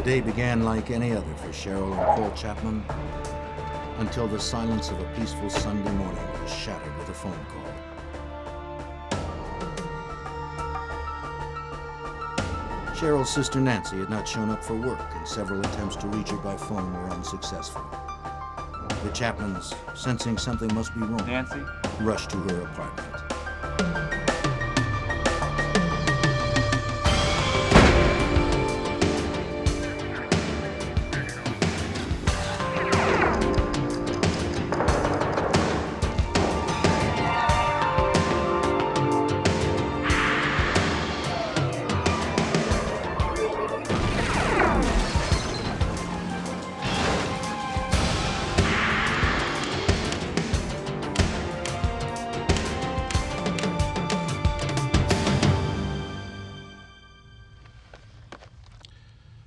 The day began like any other for Cheryl and Paul Chapman until the silence of a peaceful Sunday morning was shattered with a phone call. Cheryl's sister Nancy had not shown up for work, and several attempts to reach her by phone were unsuccessful. The Chapmans, sensing something must be wrong, Nancy? rushed to her apartment.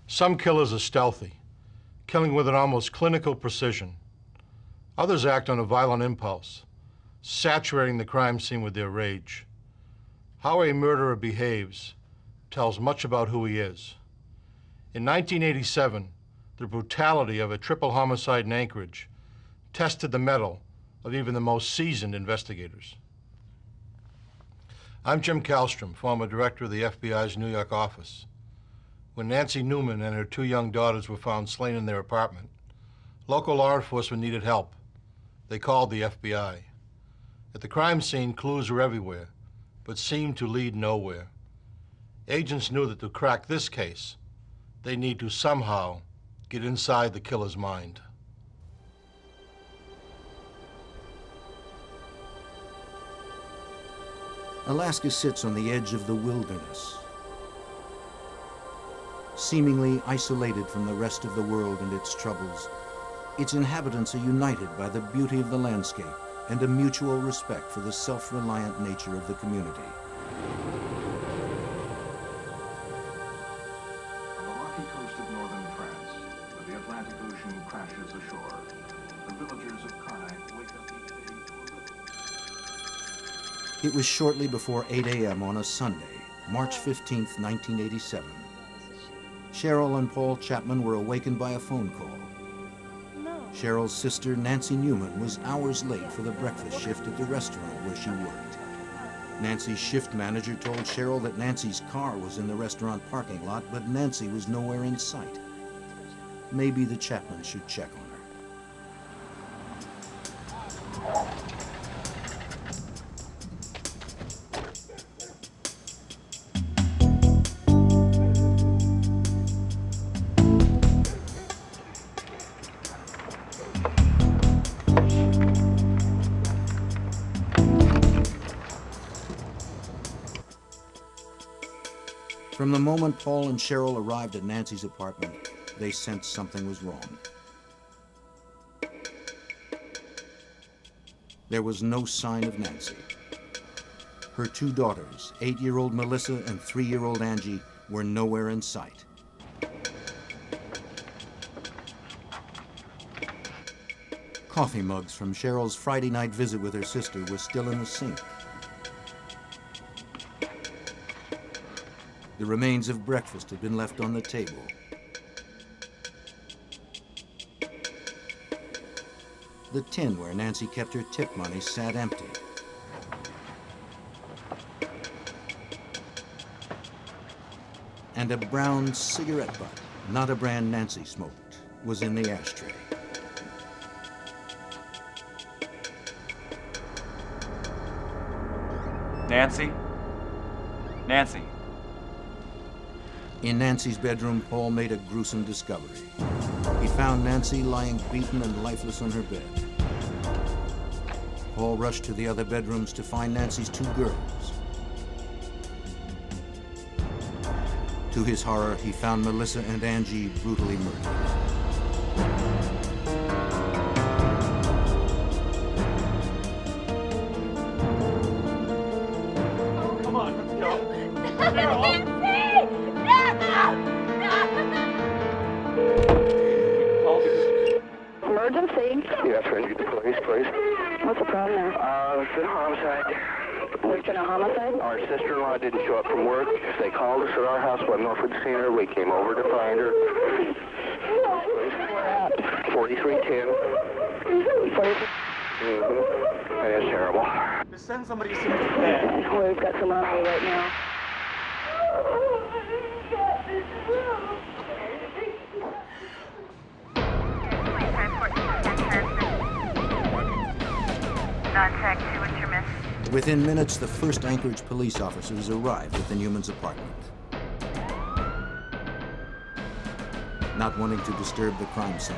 Some killers are stealthy, killing with an almost clinical precision. Others act on a violent impulse, saturating the crime scene with their rage. How a murderer behaves tells much about who he is. In 1987, the brutality of a triple homicide in Anchorage tested the mettle of even the most seasoned investigators. I'm Jim Kallstrom, former director of the FBI's New York office. When Nancy Newman and her two young daughters were found slain in their apartment, local law enforcement needed help. They called the FBI. At the crime scene, clues were everywhere, but seemed to lead nowhere. Agents knew that to crack this case, they need to somehow get inside the killer's mind. Alaska sits on the edge of the wilderness, seemingly isolated from the rest of the world and its troubles. Its inhabitants are united by the beauty of the landscape and a mutual respect for the self-reliant nature of the community. On the rocky coast of northern France, where the Atlantic Ocean crashes ashore, the villagers of Karnak wake up each day to a little. It was shortly before 8 a.m. on a Sunday, March 15th, 1987. Cheryl and Paul Chapman were awakened by a phone call. Cheryl's sister, Nancy Newman, was hours late for the breakfast shift at the restaurant where she worked. Nancy's shift manager told Cheryl that Nancy's car was in the restaurant parking lot, but Nancy was nowhere in sight. Maybe the Chapmans should check on her. From the moment Paul and Cheryl arrived at Nancy's apartment, they sensed something was wrong. There was no sign of Nancy. Her two daughters, 8-year-old Melissa and 3-year-old Angie, were nowhere in sight. Coffee mugs from Cheryl's Friday night visit with her sister were still in the sink. The remains of breakfast had been left on the table. The tin where Nancy kept her tip money sat empty. And a brown cigarette butt, not a brand Nancy smoked, was in the ashtray. Nancy? Nancy? In Nancy's bedroom, Paul made a gruesome discovery. He found Nancy lying beaten and lifeless on her bed. Paul rushed to the other bedrooms to find Nancy's two girls. To his horror, he found Melissa and Angie brutally murdered. Come on, let's go. Emergency? Yeah, trying to get the police, please. What's the problem now? It's a homicide. There's been a homicide? Our sister-in-law didn't show up from work. They called us at our house, but no one had seen her. We came over to find her. Where at? 4310. 43. And it's terrible. Just send somebody to see me today. Well, we've got someone on right now. Contact 2 intermittent. Within minutes, the first Anchorage police officers arrived at the Newman's apartment. Not wanting to disturb the crime scene,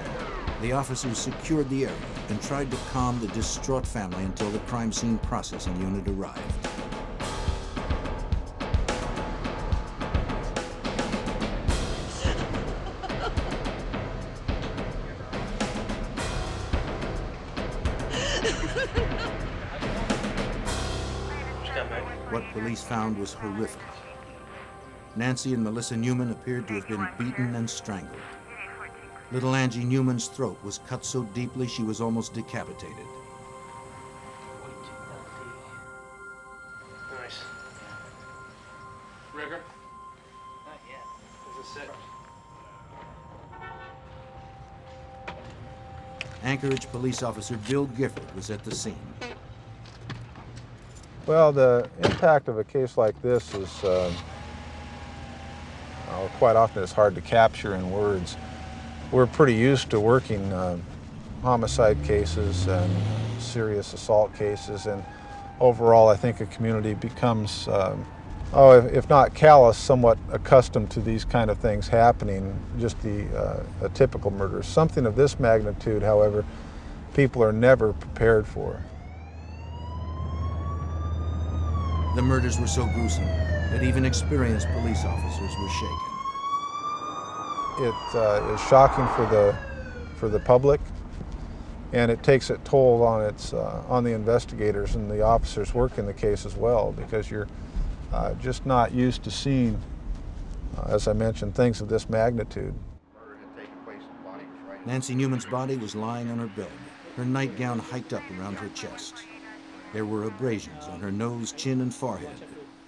the officers secured the area and tried to calm the distraught family until the crime scene processing unit arrived. What police found was horrific. Nancy and Melissa Newman appeared to have been beaten and strangled. Little Angie Newman's throat was cut so deeply she was almost decapitated. Nice. Rigger? Not yet. Is it set? Anchorage police officer Bill Gifford was at the scene. Well, the impact of a case like this is quite often it's hard to capture in words. We're pretty used to working homicide cases and serious assault cases, and overall I think a community becomes, if not callous, somewhat accustomed to these kind of things happening, just a typical murder. Something of this magnitude, however, people are never prepared for. The murders were so gruesome that even experienced police officers were shaken. It is shocking for the public, and it takes a toll on the investigators and the officers working the case as well, because you're just not used to seeing, as I mentioned, things of this magnitude. Nancy Newman's body was lying on her bed, her nightgown hiked up around her chest. There were abrasions on her nose, chin, and forehead,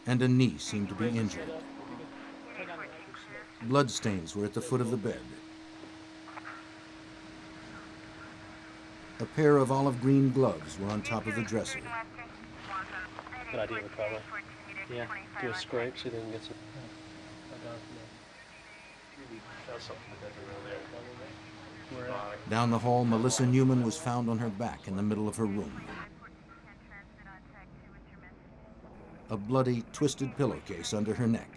and a knee seemed to be injured. Bloodstains were at the foot of the bed. A pair of olive green gloves were on top of the dresser. Good idea with color. Yeah, do a scrape so they can get some. Down the hall, Melissa Newman was found on her back in the middle of her room. A bloody, twisted pillowcase under her neck.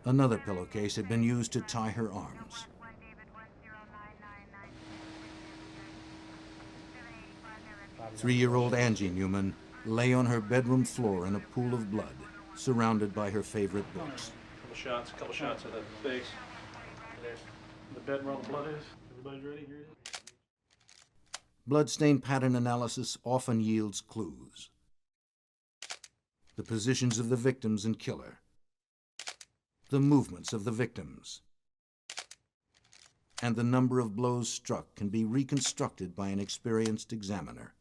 Another pillowcase had been used to tie her arms. Three-year-old Angie Newman lay on her bedroom floor in a pool of blood, surrounded by her favorite books. A couple shots of the face. The bed where all the blood is. Everybody's ready? Here it is. Bloodstain pattern analysis often yields clues. The positions of the victims and killer. The movements of the victims. And the number of blows struck can be reconstructed by an experienced examiner.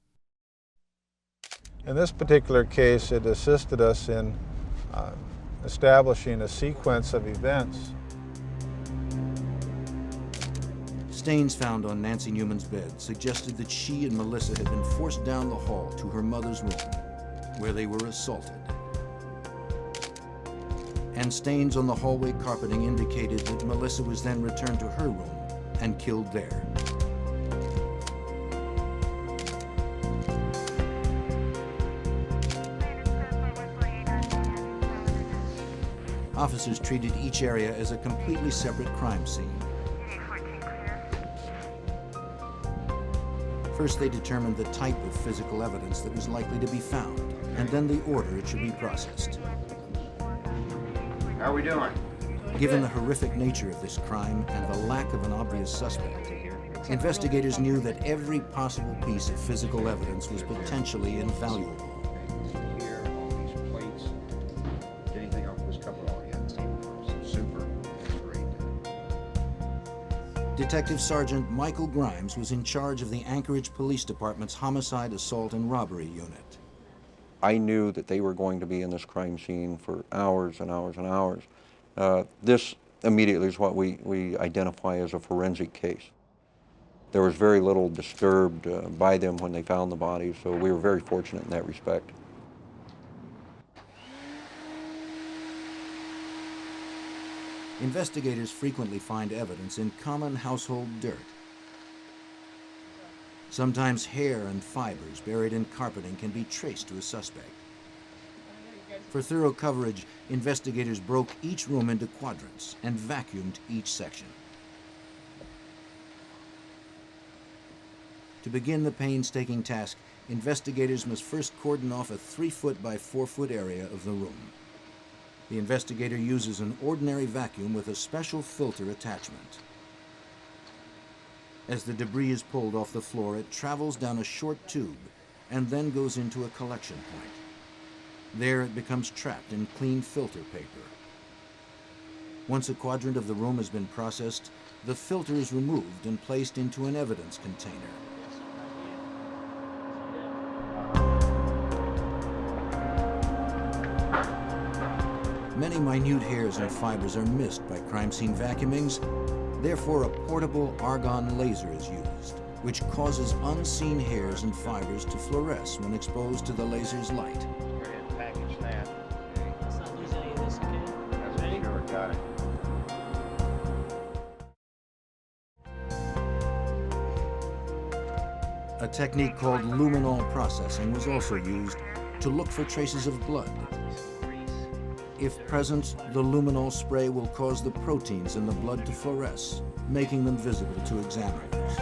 In this particular case, it assisted us in establishing a sequence of events. Stains found on Nancy Newman's bed suggested that she and Melissa had been forced down the hall to her mother's room, where they were assaulted. And stains on the hallway carpeting indicated that Melissa was then returned to her room and killed there. Officers treated each area as a completely separate crime scene. First, they determined the type of physical evidence that was likely to be found, and then the order it should be processed. How are we doing? Given the horrific nature of this crime and the lack of an obvious suspect, investigators knew that every possible piece of physical evidence was potentially invaluable. Here, all these plates. Anything off this cover? Oh, yeah, super. Great. Detective Sergeant Michael Grimes was in charge of the Anchorage Police Department's Homicide, Assault, and Robbery Unit. I knew that they were going to be in this crime scene for hours and hours and hours. This immediately is what we identify as a forensic case. There was very little disturbed by them when they found the bodies, so we were very fortunate in that respect. Investigators frequently find evidence in common household dirt. Sometimes hair and fibers buried in carpeting can be traced to a suspect. For thorough coverage, investigators broke each room into quadrants and vacuumed each section. To begin the painstaking task, investigators must first cordon off a 3-foot by 4-foot area of the room. The investigator uses an ordinary vacuum with a special filter attachment. As the debris is pulled off the floor, it travels down a short tube and then goes into a collection point. There it becomes trapped in clean filter paper. Once a quadrant of the room has been processed, the filter is removed and placed into an evidence container. Many minute hairs and fibers are missed by crime scene vacuumings. Therefore, a portable argon laser is used, which causes unseen hairs and fibers to fluoresce when exposed to the laser's light. Package that. Let's not lose any of this, okay? That's sure, got it. A technique called luminol processing was also used to look for traces of blood. If present, the luminol spray will cause the proteins in the blood to fluoresce, making them visible to examiners.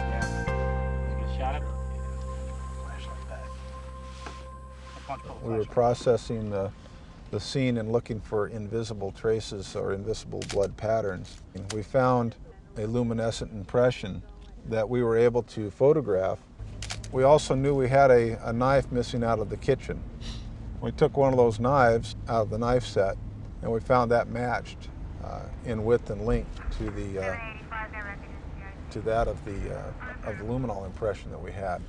We were processing the scene and looking for invisible traces or invisible blood patterns. We found a luminescent impression that we were able to photograph. We also knew we had a knife missing out of the kitchen. We took one of those knives out of the knife set, and we found that matched in width and length to that of the luminol impression that we had.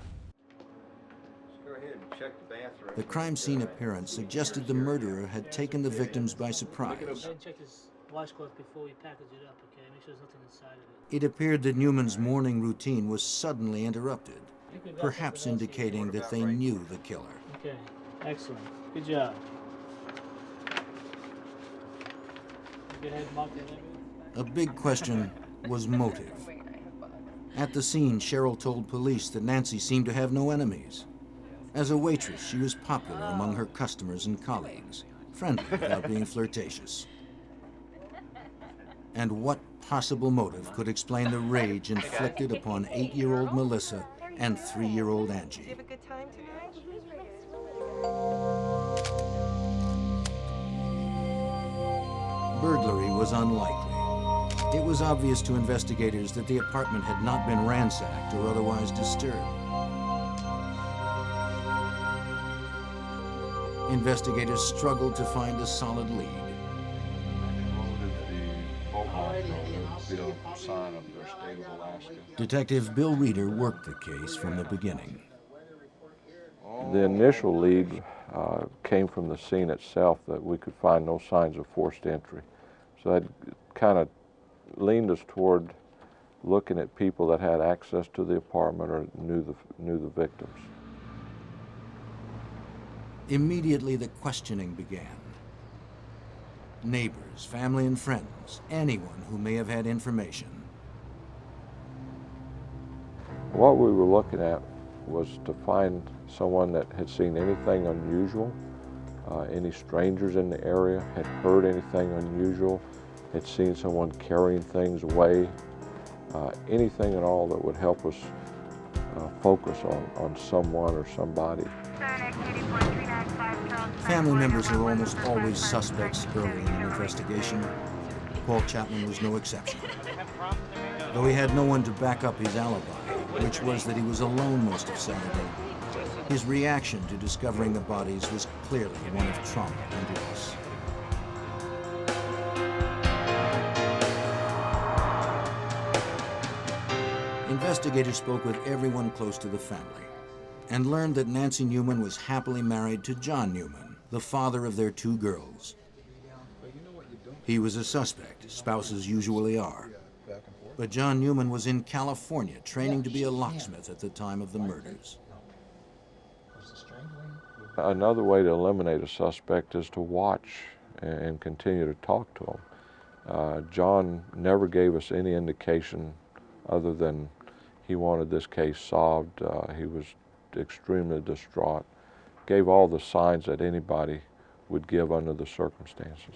Go ahead and check the bathroom. The crime scene appearance suggested the murderer had taken the victims by surprise. Check his washcloth before we package it up, okay? Make sure there's nothing inside of It appeared that Newman's morning routine was suddenly interrupted, perhaps indicating that they knew the killer. it. Okay, excellent. Good job. Go ahead, mark that everything. A big question was motive. At the scene, Cheryl told police that Nancy seemed to have no enemies. As a waitress, she was popular among her customers and colleagues, friendly without being flirtatious. And what possible motive could explain the rage inflicted upon 8-year-old Melissa and 3-year-old Angie? Did you have a good time tonight? Burglary was unlikely. It was obvious to investigators that the apartment had not been ransacked or otherwise disturbed. Investigators struggled to find a solid lead. Detective Bill Reeder worked the case from the beginning. The initial lead came from the scene itself, that we could find no signs of forced entry. So that kind of leaned us toward looking at people that had access to the apartment or knew the victims. Immediately, the questioning began. Neighbors, family and friends, anyone who may have had information. What we were looking at was to find someone that had seen anything unusual, any strangers in the area, had heard anything unusual, had seen someone carrying things away, anything at all that would help us focus on someone or somebody. Family members are almost always suspects early in an investigation. Paul Chapman was no exception. Though he had no one to back up his alibi, which was that he was alone most of Saturday, his reaction to discovering the bodies was clearly one of trauma and loss. Investigators spoke with everyone close to the family, and learned that Nancy Newman was happily married to John Newman, the father of their 2 girls. He was a suspect, spouses usually are. But John Newman was in California training to be a locksmith at the time of the murders. Another way to eliminate a suspect is to watch and continue to talk to him. John never gave us any indication other than he wanted this case solved. He was extremely distraught, gave all the signs that anybody would give under the circumstances.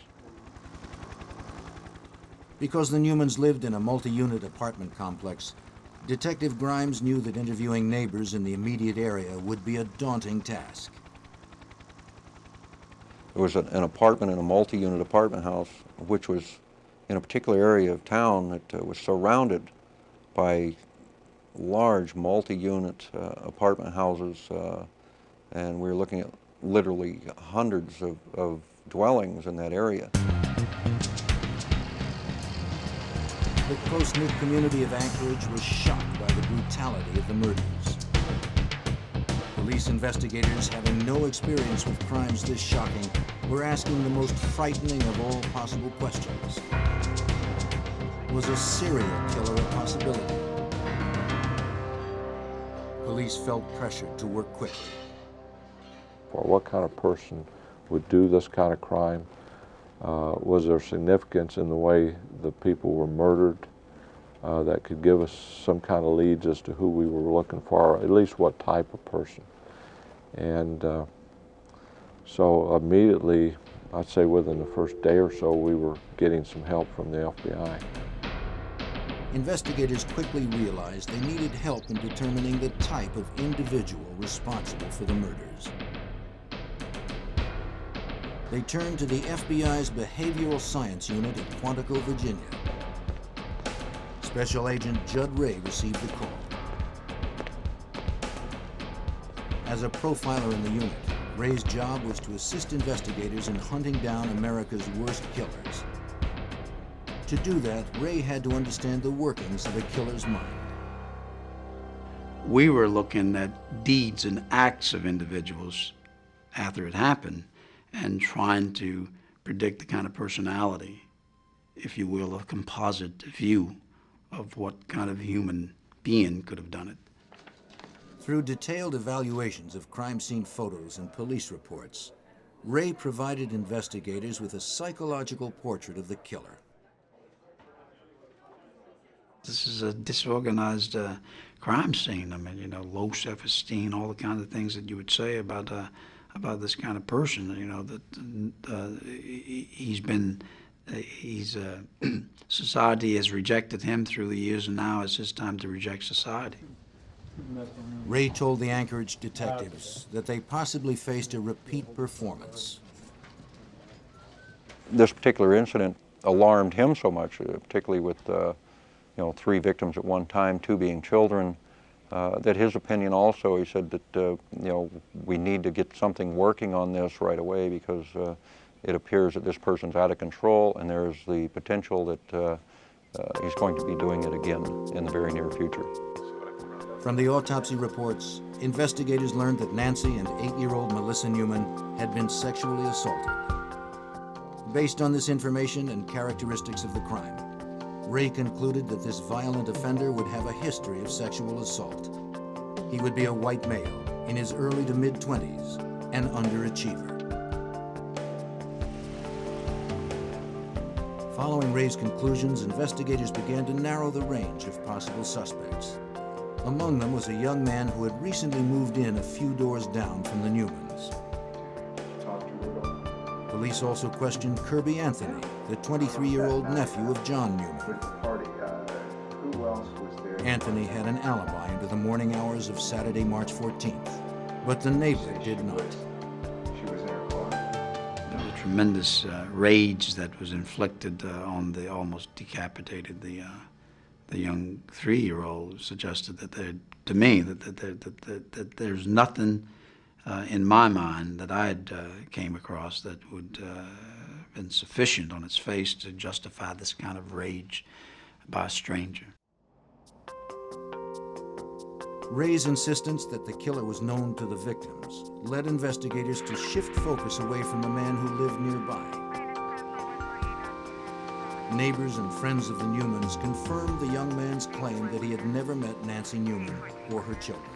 Because the Newmans lived in a multi-unit apartment complex, Detective Grimes knew that interviewing neighbors in the immediate area would be a daunting task. There was an apartment in a multi-unit apartment house, which was in a particular area of town that was surrounded by large multi-unit apartment houses, and we were looking at literally hundreds of dwellings in that area. The close-knit community of Anchorage was shocked by the brutality of the murders. Police investigators, having no experience with crimes this shocking, were asking the most frightening of all possible questions. Was a serial killer a possibility? Police felt pressured to work quickly. For what kind of person would do this kind of crime? Was there significance in the way the people were murdered that could give us some kind of leads as to who we were looking for, or at least what type of person? And so immediately, I'd say within the first day or so, we were getting some help from the FBI. Investigators quickly realized they needed help in determining the type of individual responsible for the murders. They turned to the FBI's Behavioral Science Unit at Quantico, Virginia. Special Agent Judd Ray received the call. As a profiler in the unit, Ray's job was to assist investigators in hunting down America's worst killers. To do that, Ray had to understand the workings of a killer's mind. We were looking at deeds and acts of individuals after it happened and trying to predict the kind of personality, if you will, a composite view of what kind of human being could have done it. Through detailed evaluations of crime scene photos and police reports, Ray provided investigators with a psychological portrait of the killer. This is a disorganized crime scene. I mean, you know, low self-esteem, all the kinds of things that you would say about this kind of person. You know, that society has rejected him through the years, and now it's his time to reject society. Ray told the Anchorage detectives that they possibly faced a repeat performance. This particular incident alarmed him so much, particularly with 3 victims at one time, 2 being children, that his opinion also, he said that we need to get something working on this right away, because it appears that this person's out of control, and there's the potential that he's going to be doing it again in the very near future. From the autopsy reports, investigators learned that Nancy and 8-year-old Melissa Newman had been sexually assaulted. Based on this information and characteristics of the crime, Ray concluded that this violent offender would have a history of sexual assault. He would be a white male in his early to mid-20s, an underachiever. Following Ray's conclusions, investigators began to narrow the range of possible suspects. Among them was a young man who had recently moved in a few doors down from the Newmans. Police also questioned Kirby Anthony, the 23-year-old nephew of John Newman. Anthony had an alibi into the morning hours of Saturday, March 14th, but the neighbor did not. There was tremendous rage that was inflicted on the almost decapitated the young 3-year-old. Suggested that to me that there's nothing in my mind that I had came across that would have been sufficient on its face to justify this kind of rage by a stranger. Ray's insistence that the killer was known to the victims led investigators to shift focus away from the man who lived nearby. Neighbors and friends of the Newmans confirmed the young man's claim that he had never met Nancy Newman or her children.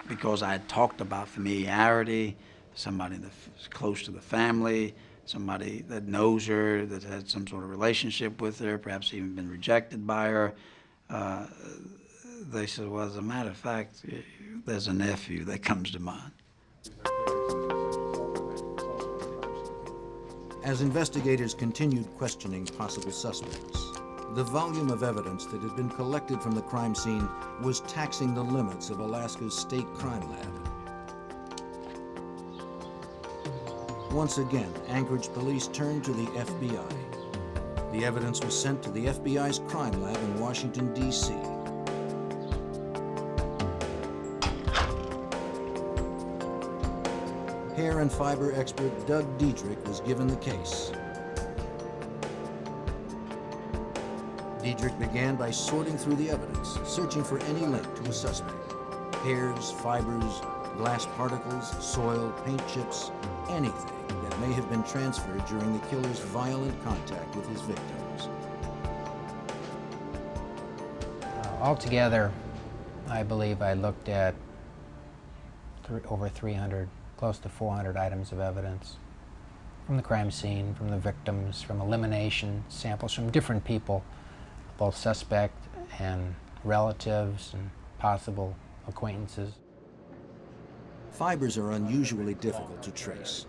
Because I had talked about familiarity, somebody that's close to the family, somebody that knows her, that had some sort of relationship with her, perhaps even been rejected by her. They said, well, as a matter of fact, there's a nephew that comes to mind. As investigators continued questioning possible suspects, the volume of evidence that had been collected from the crime scene was taxing the limits of Alaska's state crime lab. Once again, Anchorage police turned to the FBI. The evidence was sent to the FBI's crime lab in Washington, D.C. Hair and fiber expert Doug Diedrich was given the case. Diedrich began by sorting through the evidence, searching for any link to a suspect. Hairs, fibers, glass particles, soil, paint chips, anything that may have been transferred during the killer's violent contact with his victims. Altogether, I believe I looked at over 300, close to 400 items of evidence from the crime scene, from the victims, from elimination samples from different people, both suspect and relatives and possible acquaintances. Fibers are unusually difficult to trace,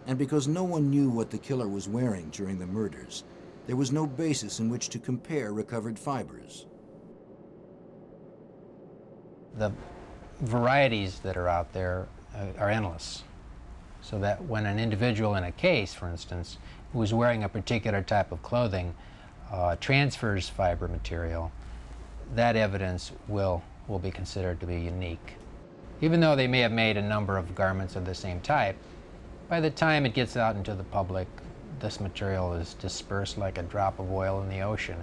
and because no one knew what the killer was wearing during the murders, there was no basis in which to compare recovered fibers. The varieties that are out there are endless, so that when an individual in a case, for instance, who is wearing a particular type of clothing transfers fiber material, that evidence will be considered to be unique. Even though they may have made a number of garments of the same type, by the time it gets out into the public, this material is dispersed like a drop of oil in the ocean.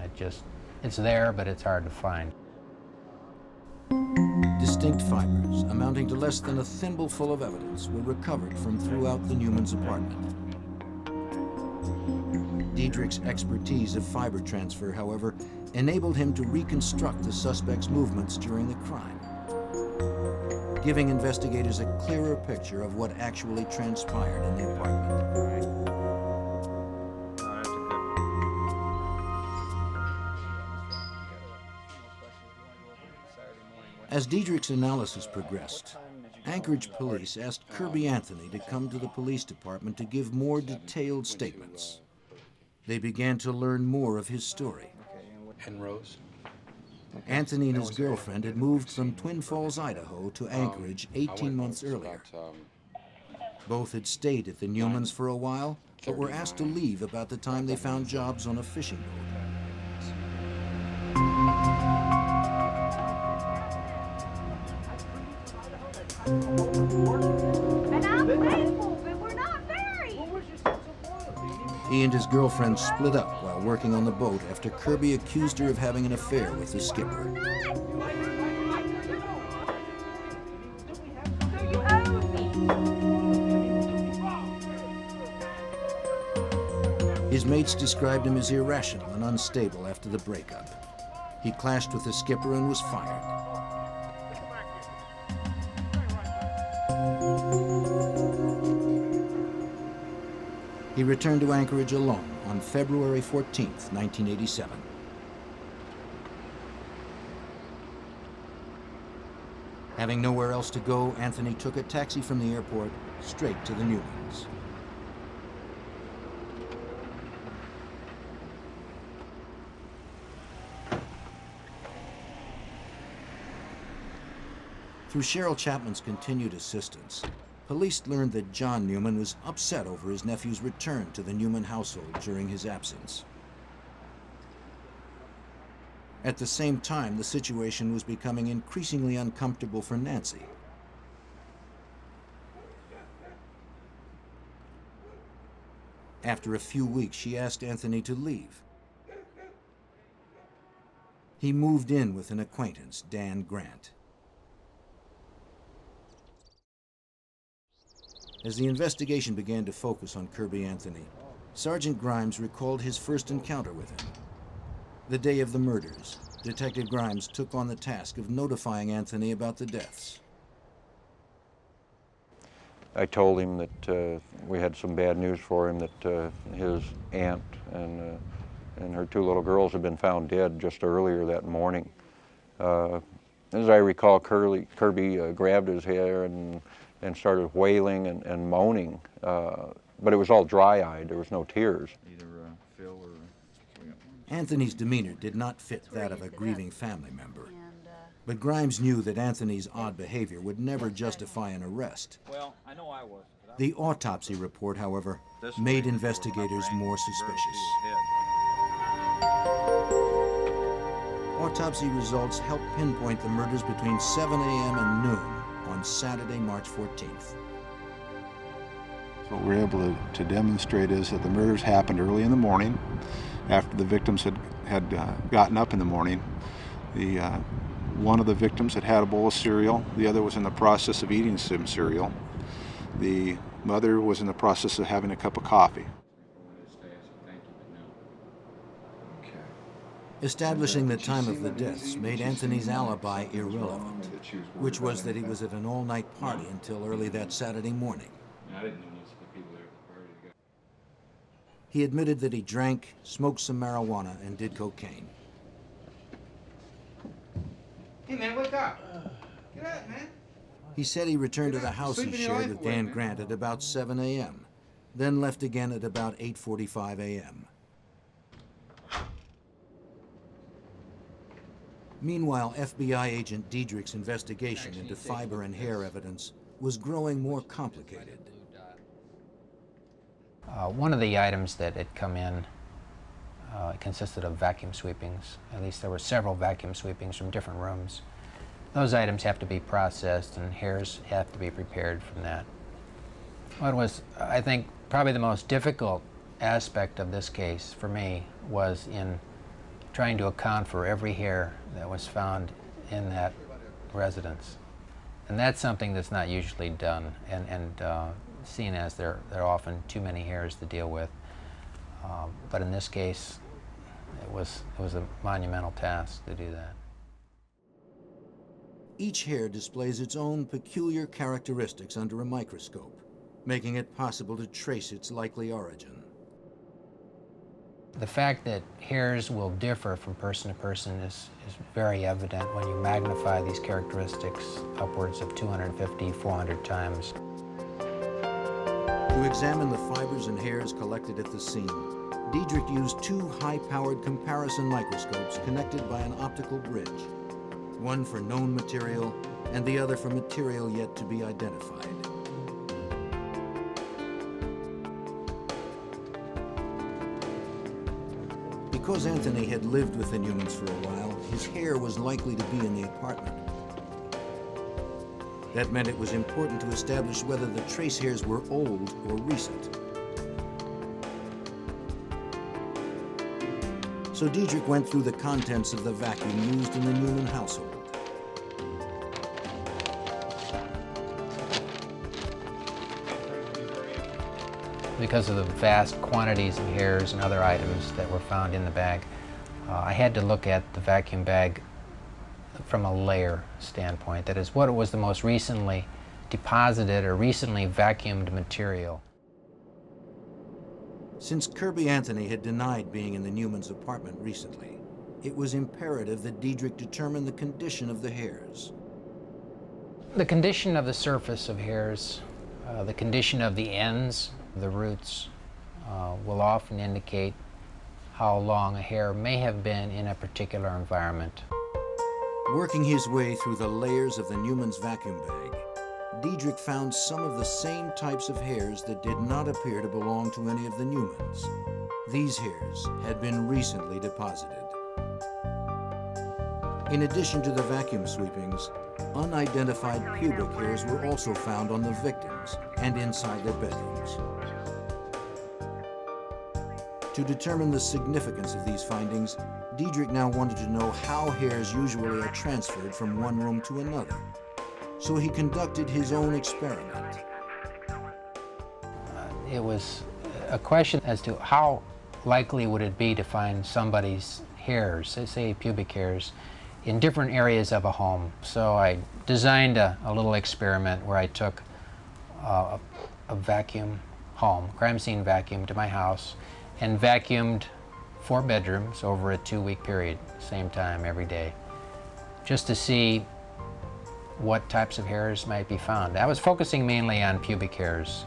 It's there, but it's hard to find. Distinct fibers, amounting to less than a thimbleful of evidence, were recovered from throughout the Newman's apartment. Diedrich's expertise of fiber transfer, however, enabled him to reconstruct the suspect's movements during the crime, giving investigators a clearer picture of what actually transpired in the apartment. As Diedrich's analysis progressed, Anchorage police asked Kirby Anthony to come to the police department to give more detailed statements. They began to learn more of his story. And Rose? Anthony and his girlfriend had moved from Twin Falls, Idaho to Anchorage 18 months earlier. Both had stayed at the Newmans for a while, but were asked to leave about the time they found jobs on a fishing boat. And I'm grateful, but we're not married. He and his girlfriend split up while working on the boat after Kirby accused her of having an affair with the skipper. His mates described him as irrational and unstable after the breakup. He clashed with the skipper and was fired. He returned to Anchorage alone on February 14, 1987. Having nowhere else to go, Anthony took a taxi from the airport straight to the Newmans. Through Cheryl Chapman's continued assistance, police learned that John Newman was upset over his nephew's return to the Newman household during his absence. At the same time, the situation was becoming increasingly uncomfortable for Nancy. After a few weeks, she asked Anthony to leave. He moved in with an acquaintance, Dan Grant. As the investigation began to focus on Kirby Anthony, Sergeant Grimes recalled his first encounter with him. The day of the murders, Detective Grimes took on the task of notifying Anthony about the deaths. I told him that we had some bad news for him, that his aunt and her two little girls had been found dead just earlier that morning. As I recall, Kirby grabbed his hair and started wailing and moaning, but it was all dry-eyed. There was no tears. Anthony's demeanor did not fit that of a grieving family member. But Grimes knew that Anthony's odd behavior would never justify an arrest. Well, I know I was. The autopsy report, however, made investigators more suspicious. Autopsy results helped pinpoint the murders between 7 a.m. and noon on Saturday, March 14th. What we're able to demonstrate is that the murders happened early in the morning, after the victims had gotten up in the morning. One of the victims had had a bowl of cereal. The other was in the process of eating some cereal. The mother was in the process of having a cup of coffee. Establishing the time of the deaths made Anthony's alibi irrelevant, which was that he was at an all-night party until early that Saturday morning. He admitted that he drank, smoked some marijuana, and did cocaine. Hey man, wake up! Get up, man! He said he returned to the house he shared with Dan Grant at about 7 a.m., then left again at about 8:45 a.m. Meanwhile, FBI agent Diedrich's investigation into fiber and hair evidence was growing more complicated. One of the items that had come in consisted of vacuum sweepings. At least there were several vacuum sweepings from different rooms. Those items have to be processed and hairs have to be prepared from that. What was, I think, probably the most difficult aspect of this case for me was in trying to account for every hair that was found in that residence. And that's something that's not usually done, and seen as there are often too many hairs to deal with. But in this case, it was a monumental task to do that. Each hair displays its own peculiar characteristics under a microscope, making it possible to trace its likely origin. The fact that hairs will differ from person to person is very evident when you magnify these characteristics upwards of 250, 400 times. To examine the fibers and hairs collected at the scene, Diedrich used two high-powered comparison microscopes connected by an optical bridge, one for known material and the other for material yet to be identified. Because Anthony had lived with the Newmans for a while, his hair was likely to be in the apartment. That meant it was important to establish whether the trace hairs were old or recent. So Diedrich went through the contents of the vacuum used in the Newman household. Because of the vast quantities of hairs and other items that were found in the bag, I had to look at the vacuum bag from a layer standpoint. That is, what was the most recently deposited or recently vacuumed material. Since Kirby Anthony had denied being in the Newmans' apartment recently, it was imperative that Diedrich determine the condition of the hairs. The condition of the surface of hairs, the condition of the ends, the roots, will often indicate how long a hair may have been in a particular environment. Working his way through the layers of the Newmans' vacuum bag, Diedrich found some of the same types of hairs that did not appear to belong to any of the Newmans. These hairs had been recently deposited. In addition to the vacuum sweepings, unidentified pubic hairs were also found on the victims and inside their bedrooms. To determine the significance of these findings, Diedrich now wanted to know how hairs usually are transferred from one room to another. So he conducted his own experiment. It was a question as to how likely would it be to find somebody's hairs, say pubic hairs, in different areas of a home. So I designed a little experiment where I took a vacuum home, crime scene vacuum, to my house and vacuumed 4 bedrooms over a 2-week period, same time every day, just to see what types of hairs might be found. I was focusing mainly on pubic hairs.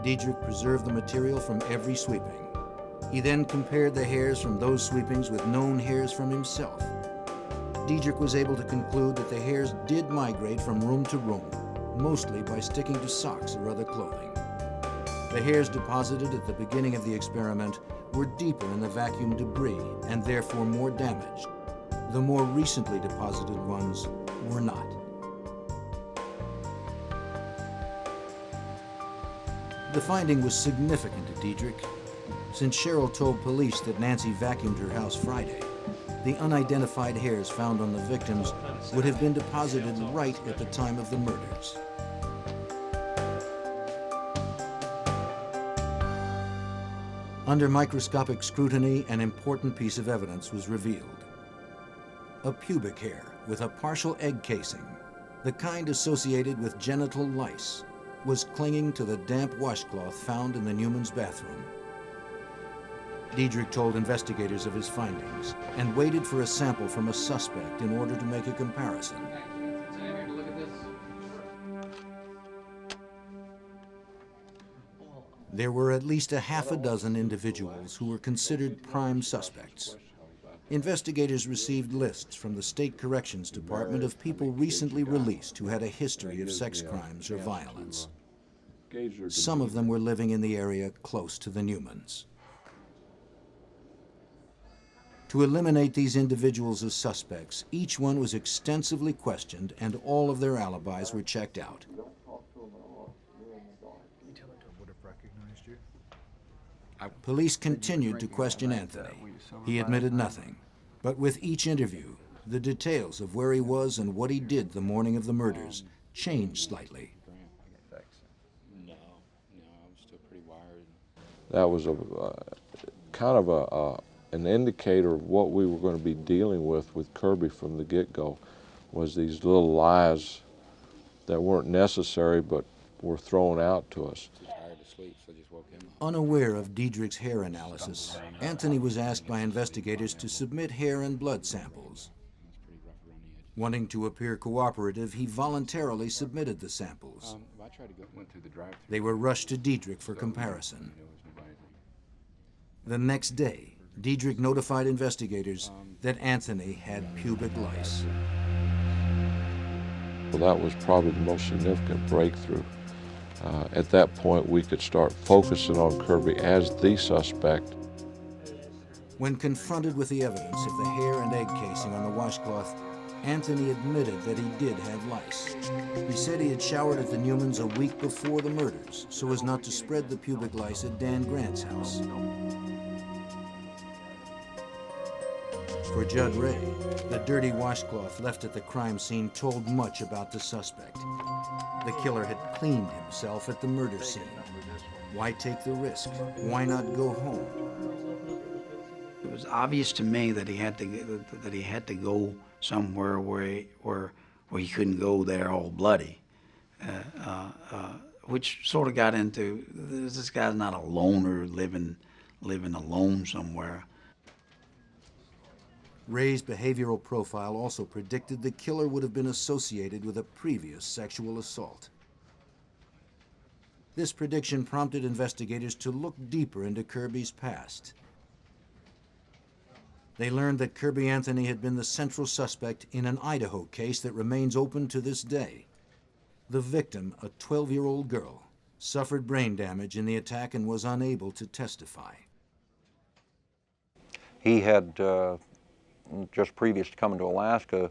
Diedrich preserved the material from every sweeping. He then compared the hairs from those sweepings with known hairs from himself. Diedrich was able to conclude that the hairs did migrate from room to room, mostly by sticking to socks or other clothing. The hairs deposited at the beginning of the experiment were deeper in the vacuum debris and therefore more damaged. The more recently deposited ones were not. The finding was significant to Diedrich. Since Cheryl told police that Nancy vacuumed her house Friday, the unidentified hairs found on the victims would have been deposited right at the time of the murders. Under microscopic scrutiny, an important piece of evidence was revealed. A pubic hair with a partial egg casing, the kind associated with genital lice, was clinging to the damp washcloth found in the Newman's bathroom. Diedrich told investigators of his findings and waited for a sample from a suspect in order to make a comparison. There were at least a half a dozen individuals who were considered prime suspects. Investigators received lists from the State Corrections Department of people recently released who had a history of sex crimes or violence. Some of them were living in the area close to the Newmans. To eliminate these individuals as suspects, each one was extensively questioned and all of their alibis were checked out. Police continued to question Anthony. He admitted nothing. But with each interview, the details of where he was and what he did the morning of the murders changed slightly. That was kind of an indicator of what we were going to be dealing with Kirby from the get-go, was these little lies that weren't necessary but were thrown out to us. Unaware of Diedrich's hair analysis, Anthony was asked by investigators to submit hair and blood samples. Wanting to appear cooperative, he voluntarily submitted the samples. They were rushed to Diedrich for comparison. The next day, Diedrich notified investigators that Anthony had pubic lice. Well, that was probably the most significant breakthrough. At that point, we could start focusing on Kirby as the suspect. When confronted with the evidence of the hair and egg casing on the washcloth, Anthony admitted that he did have lice. He said he had showered at the Newmans a week before the murders so as not to spread the pubic lice at Dan Grant's house. For Judd Ray, the dirty washcloth left at the crime scene told much about the suspect. The killer had cleaned himself at the murder scene. Why take the risk? Why not go home? It was obvious to me that he had to go somewhere where he couldn't go there all bloody, which sort of got into this guy's not a loner living alone somewhere. Ray's behavioral profile also predicted the killer would have been associated with a previous sexual assault. This prediction prompted investigators to look deeper into Kirby's past. They learned that Kirby Anthony had been the central suspect in an Idaho case that remains open to this day. The victim, a 12-year-old girl, suffered brain damage in the attack and was unable to testify. He had, just previous to coming to Alaska,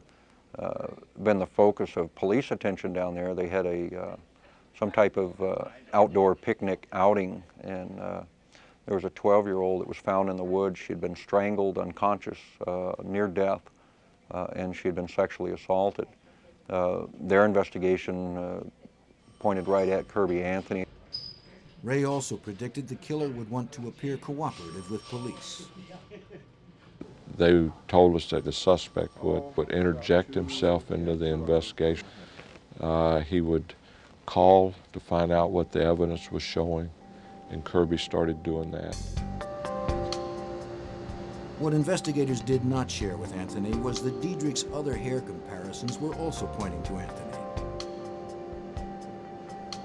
been the focus of police attention down there. They had some type of outdoor picnic outing, and There was a 12-year-old that was found in the woods. She had been strangled, unconscious, near death, and she had been sexually assaulted. Their investigation pointed right at Kirby Anthony. Ray also predicted the killer would want to appear cooperative with police. They told us that the suspect would interject himself into the investigation. He would call to find out what the evidence was showing, and Kirby started doing that. What investigators did not share with Anthony was that Diedrich's other hair comparisons were also pointing to Anthony.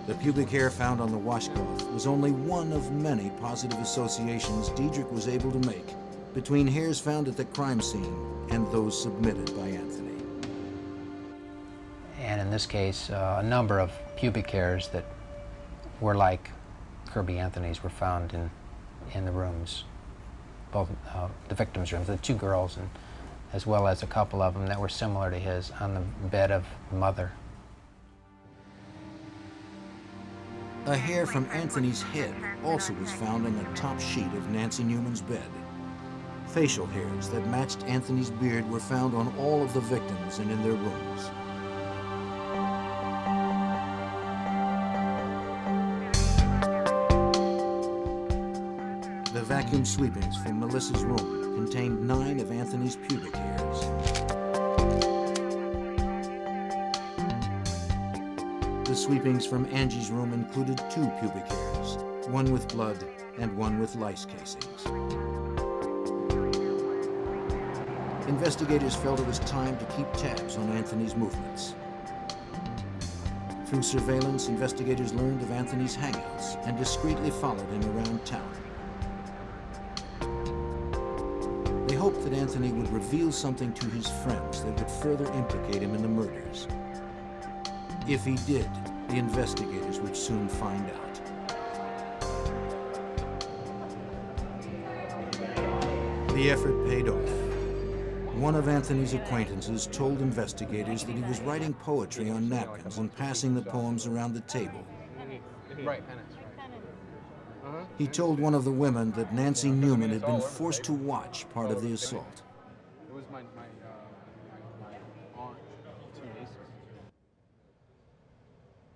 The pubic hair found on the washcloth was only one of many positive associations Diedrich was able to make between hairs found at the crime scene and those submitted by Anthony. And in this case, a number of pubic hairs that were like Kirby Anthony's were found in the rooms, both the victims' rooms, the two girls, and as well as a couple of them that were similar to his on the bed of the mother. A hair from Anthony's head also was found on the top sheet of Nancy Newman's bed. Facial hairs that matched Anthony's beard were found on all of the victims and in their rooms. The vacuum sweepings from Melissa's room contained 9 of Anthony's pubic hairs. The sweepings from Angie's room included 2 pubic hairs, one with blood and one with lice casings. Investigators felt it was time to keep tabs on Anthony's movements. Through surveillance, investigators learned of Anthony's hangouts and discreetly followed him around town. They hoped that Anthony would reveal something to his friends that would further implicate him in the murders. If he did, the investigators would soon find out. The effort paid off. One of Anthony's acquaintances told investigators that he was writing poetry on napkins and passing the poems around the table. He told one of the women that Nancy Newman had been forced to watch part of the assault. It was my aunt, 2 nieces.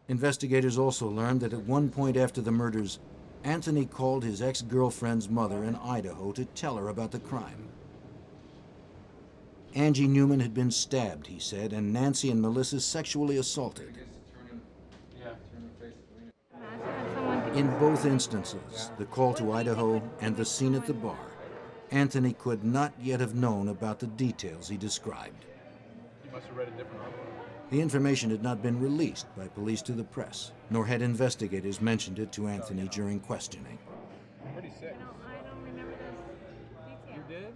Investigators also learned that at one point after the murders, Anthony called his ex-girlfriend's mother in Idaho to tell her about the crime. Angie Newman had been stabbed, he said, and Nancy and Melissa sexually assaulted. In both instances, the call to Idaho and the scene at the bar, Anthony could not yet have known about the details he described. You must have read a different article. The information had not been released by police to the press, nor had investigators mentioned it to Anthony during questioning. Pretty sick. I don't remember those details. You did?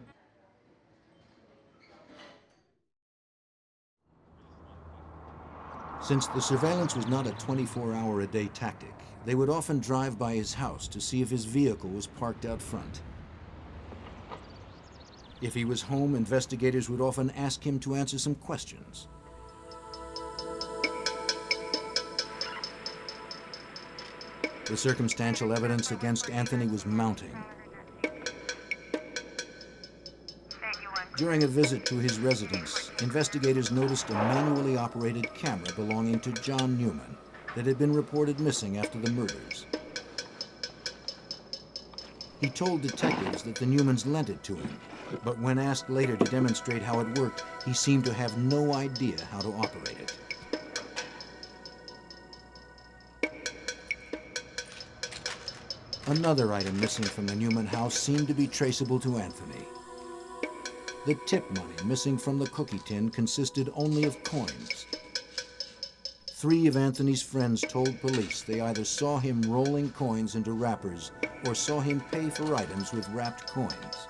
Since the surveillance was not a 24-hour-a-day tactic, they would often drive by his house to see if his vehicle was parked out front. If he was home, investigators would often ask him to answer some questions. The circumstantial evidence against Anthony was mounting. During a visit to his residence, investigators noticed a manually operated camera belonging to John Newman that had been reported missing after the murders. He told detectives that the Newmans lent it to him, but when asked later to demonstrate how it worked, he seemed to have no idea how to operate it. Another item missing from the Newman house seemed to be traceable to Anthony. The tip money missing from the cookie tin consisted only of coins. 3 of Anthony's friends told police they either saw him rolling coins into wrappers or saw him pay for items with wrapped coins.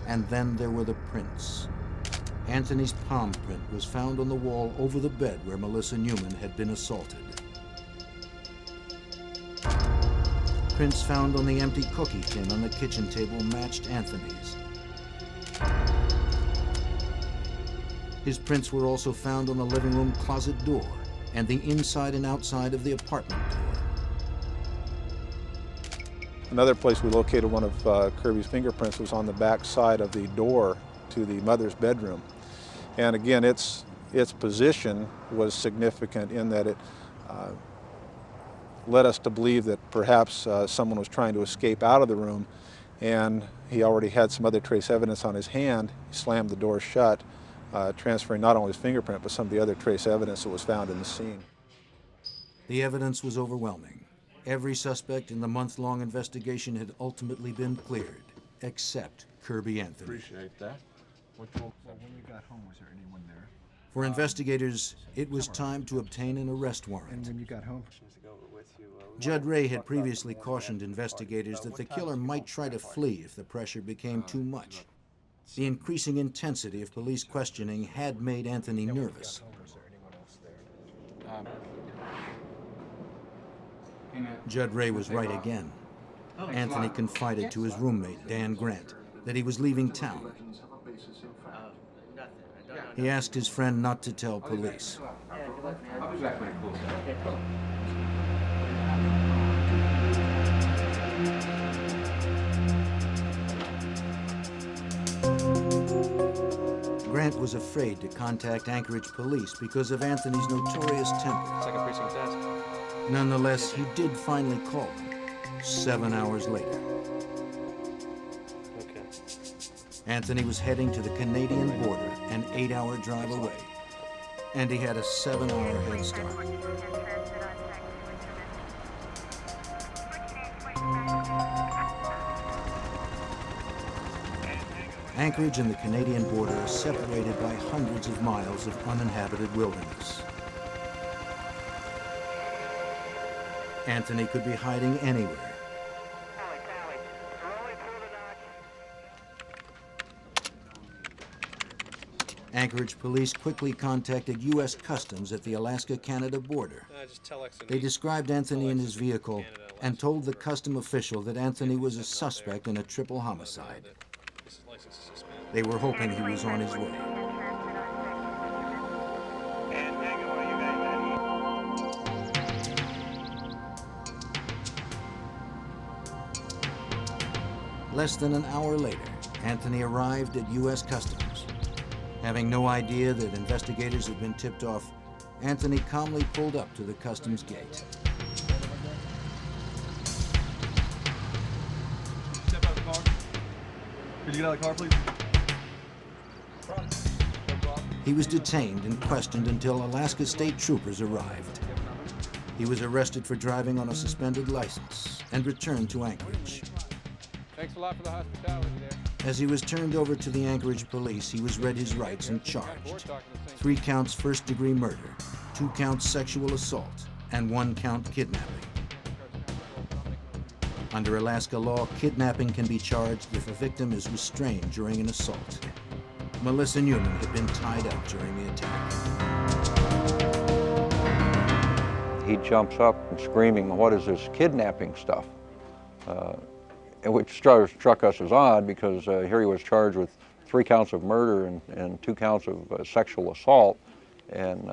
And then there were the prints. Anthony's palm print was found on the wall over the bed where Melissa Newman had been assaulted. Prints found on the empty cookie tin on the kitchen table matched Anthony's. His prints were also found on the living room closet door and the inside and outside of the apartment door. Another place we located one of Kirby's fingerprints was on the back side of the door to the mother's bedroom. And again, its position was significant in that it led us to believe that perhaps someone was trying to escape out of the room, and he already had some other trace evidence on his hand. He slammed the door shut, transferring not only his fingerprint, but some of the other trace evidence that was found in the scene. The evidence was overwhelming. Every suspect in the month-long investigation had ultimately been cleared, except Kirby Anthony. Appreciate that. When you got home, was there anyone there? For investigators, it was time to obtain an arrest warrant. And when you got home? Judd Ray had previously cautioned investigators that the killer might try to flee if the pressure became too much. The increasing intensity of police questioning had made Anthony nervous. Judd Ray was right again. Anthony confided to his roommate, Dan Grant, that he was leaving town. He asked his friend not to tell police. I'll be back when it cools down. Grant was afraid to contact Anchorage police because of Anthony's notorious temper. Second precinct task. Nonetheless, he did finally call them 7 hours later. Okay. Anthony was heading to the Canadian border, an 8-hour drive away, and he had a 7-hour head start. Anchorage and the Canadian border are separated by hundreds of miles of uninhabited wilderness. Anthony could be hiding anywhere. Anchorage police quickly contacted U.S. Customs at the Alaska-Canada border. They described Anthony in his vehicle and told the custom official that Anthony was a suspect in a triple homicide. They were hoping he was on his way. Less than an hour later, Anthony arrived at U.S. Customs. Having no idea that investigators had been tipped off, Anthony calmly pulled up to the customs gate. Step out of the car. Could you get out of the car, please? He was detained and questioned until Alaska state troopers arrived. He was arrested for driving on a suspended license and returned to Anchorage. Thanks a lot for the hospitality there. As he was turned over to the Anchorage police, he was read his rights and charged. 3 counts first-degree murder, 2 counts sexual assault, and 1 count kidnapping. Under Alaska law, kidnapping can be charged if a victim is restrained during an assault. Melissa Newman had been tied up during the attack. He jumps up and screaming, "What is this kidnapping stuff?" Which struck us as odd because here he was charged with 3 counts of murder and 2 counts of sexual assault, and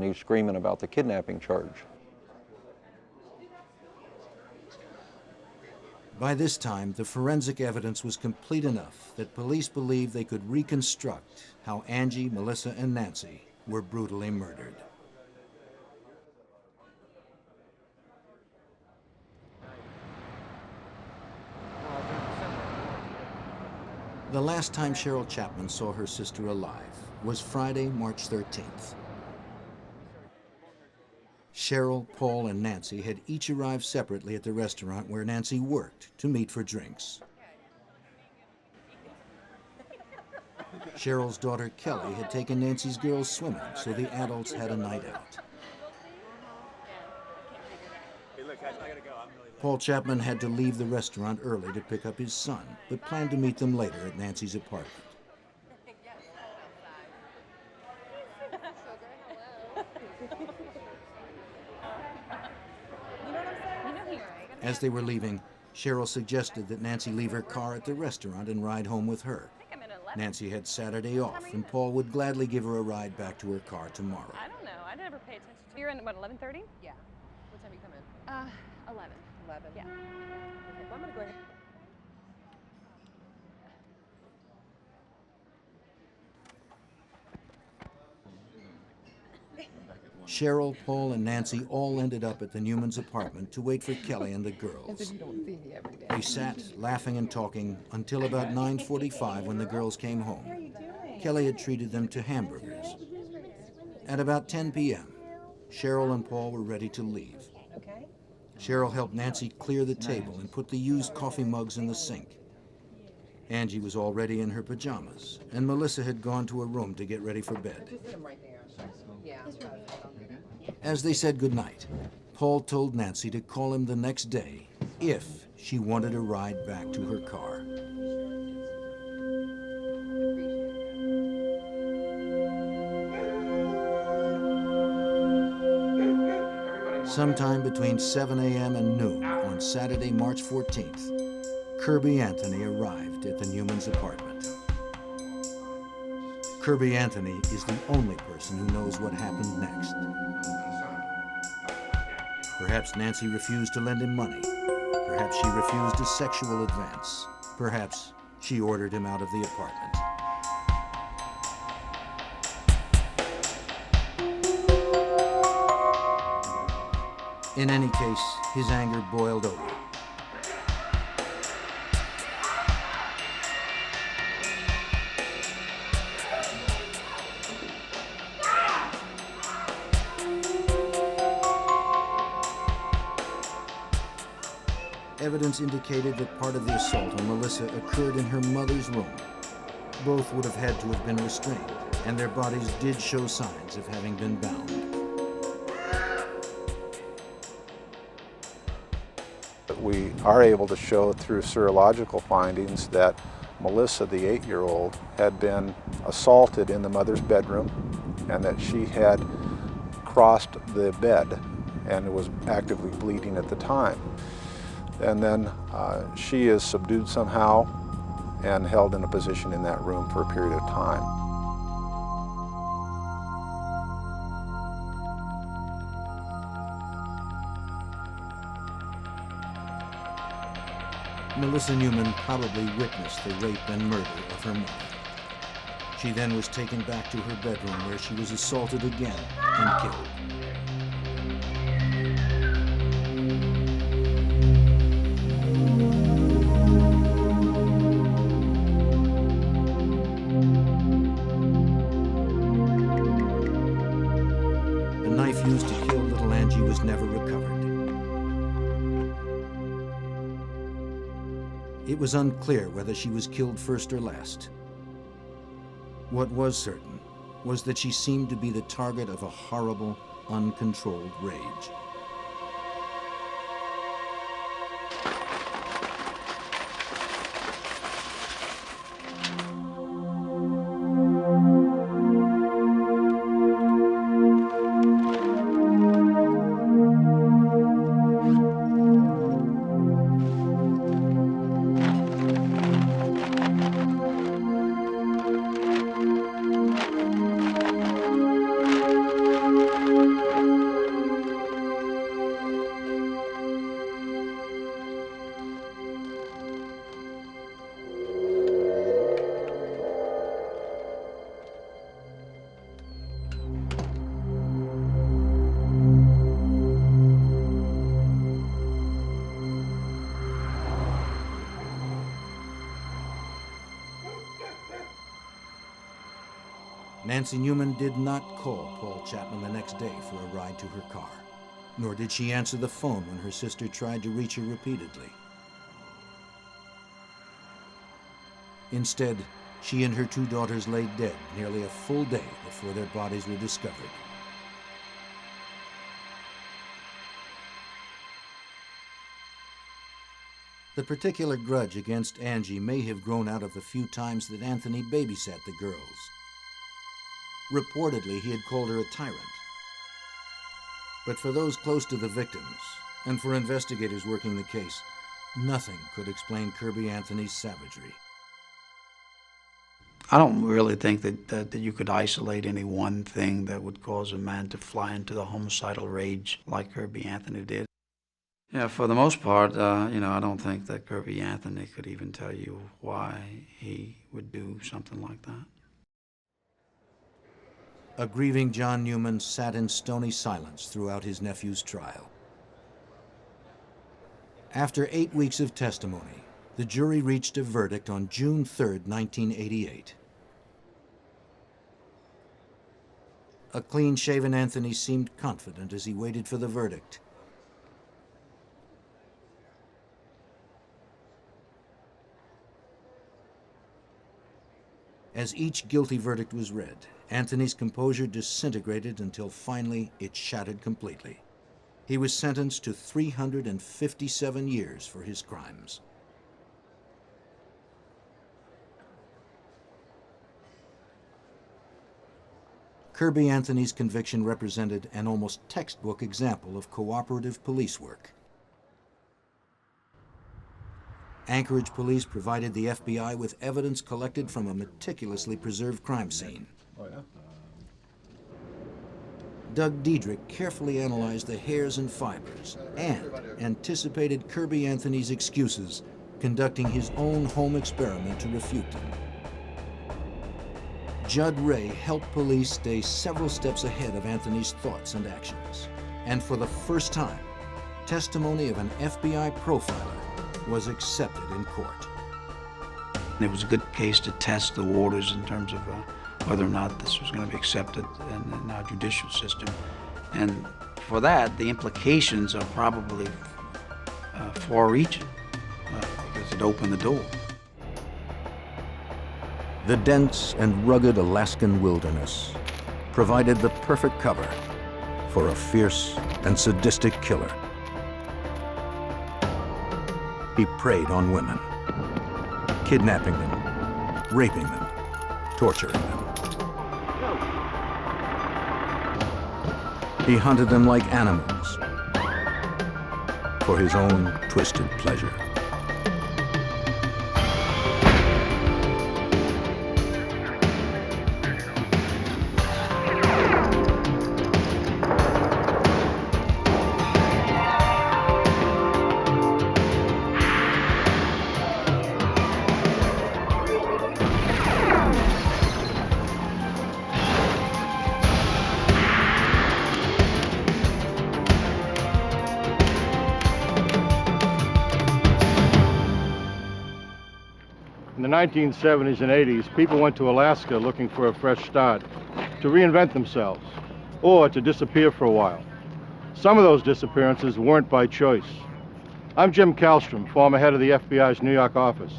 he's screaming about the kidnapping charge. By this time, the forensic evidence was complete enough that police believed they could reconstruct how Angie, Melissa, and Nancy were brutally murdered. The last time Cheryl Chapman saw her sister alive was Friday, March 13th. Cheryl, Paul, and Nancy had each arrived separately at the restaurant where Nancy worked to meet for drinks. Cheryl's daughter, Kelly, had taken Nancy's girls swimming, so the adults had a night out. Paul Chapman had to leave the restaurant early to pick up his son, but planned to meet them later at Nancy's apartment. As they were leaving, Cheryl suggested that Nancy leave her car at the restaurant and ride home with her. Nancy had Saturday off, and Paul would gladly give her a ride back to her car tomorrow. I don't know. I never pay attention to. You're in, what, 11:30? Yeah. What time you come in? 11. 11? Yeah. Okay. I'm gonna go ahead. Cheryl, Paul, and Nancy all ended up at the Newmans' apartment to wait for Kelly and the girls. You don't see me every day. They sat, laughing and talking, until about 9:45 when the girls came home. Kelly had treated them to hamburgers. At about 10 p.m., Cheryl and Paul were ready to leave. Cheryl helped Nancy clear the table and put the used coffee mugs in the sink. Angie was already in her pajamas, and Melissa had gone to her room to get ready for bed. As they said goodnight, Paul told Nancy to call him the next day if she wanted a ride back to her car. Sometime between 7 a.m. and noon on Saturday, March 14th, Kirby Anthony arrived at the Newmans' apartment. Kirby Anthony is the only person who knows what happened next. Perhaps Nancy refused to lend him money. Perhaps she refused a sexual advance. Perhaps she ordered him out of the apartment. In any case, his anger boiled over. Evidence indicated that part of the assault on Melissa occurred in her mother's room. Both would have had to have been restrained, and their bodies did show signs of having been bound. We are able to show through serological findings that Melissa, the 8-year-old, had been assaulted in the mother's bedroom and that she had crossed the bed and was actively bleeding at the time. And then she is subdued somehow and held in a position in that room for a period of time. Melissa Newman probably witnessed the rape and murder of her mother. She then was taken back to her bedroom where she was assaulted again and killed. The knife used to kill little Angie was never recovered. It was unclear whether she was killed first or last. What was certain was that she seemed to be the target of a horrible, uncontrolled rage. Nancy Newman did not call Paul Chapman the next day for a ride to her car, nor did she answer the phone when her sister tried to reach her repeatedly. Instead, she and her 2 daughters lay dead nearly a full day before their bodies were discovered. The particular grudge against Angie may have grown out of the few times that Anthony babysat the girls. Reportedly, he had called her a tyrant. But for those close to the victims, and for investigators working the case, nothing could explain Kirby Anthony's savagery. I don't really think that you could isolate any one thing that would cause a man to fly into the homicidal rage like Kirby Anthony did. Yeah, for the most part, I don't think that Kirby Anthony could even tell you why he would do something like that. A grieving John Newman sat in stony silence throughout his nephew's trial. After 8 weeks of testimony, the jury reached a verdict on June 3, 1988. A clean-shaven Anthony seemed confident as he waited for the verdict. As each guilty verdict was read, Anthony's composure disintegrated until finally it shattered completely. He was sentenced to 357 years for his crimes. Kirby Anthony's conviction represented an almost textbook example of cooperative police work. Anchorage police provided the FBI with evidence collected from a meticulously preserved crime scene. Doug Diedrich carefully analyzed the hairs and fibers and anticipated Kirby Anthony's excuses, conducting his own home experiment to refute them. Judd Ray helped police stay several steps ahead of Anthony's thoughts and actions. And for the first time, testimony of an FBI profiler was accepted in court. It was a good case to test the waters in terms of whether or not this was going to be accepted in our judicial system. And for that, the implications are probably far-reaching because it opened the door. The dense and rugged Alaskan wilderness provided the perfect cover for a fierce and sadistic killer. He preyed on women, kidnapping them, raping them, torturing them. He hunted them like animals for his own twisted pleasure. In the 1970s and 80s, people went to Alaska looking for a fresh start, to reinvent themselves, or to disappear for a while. Some of those disappearances weren't by choice. I'm Jim Kallstrom, former head of the FBI's New York office.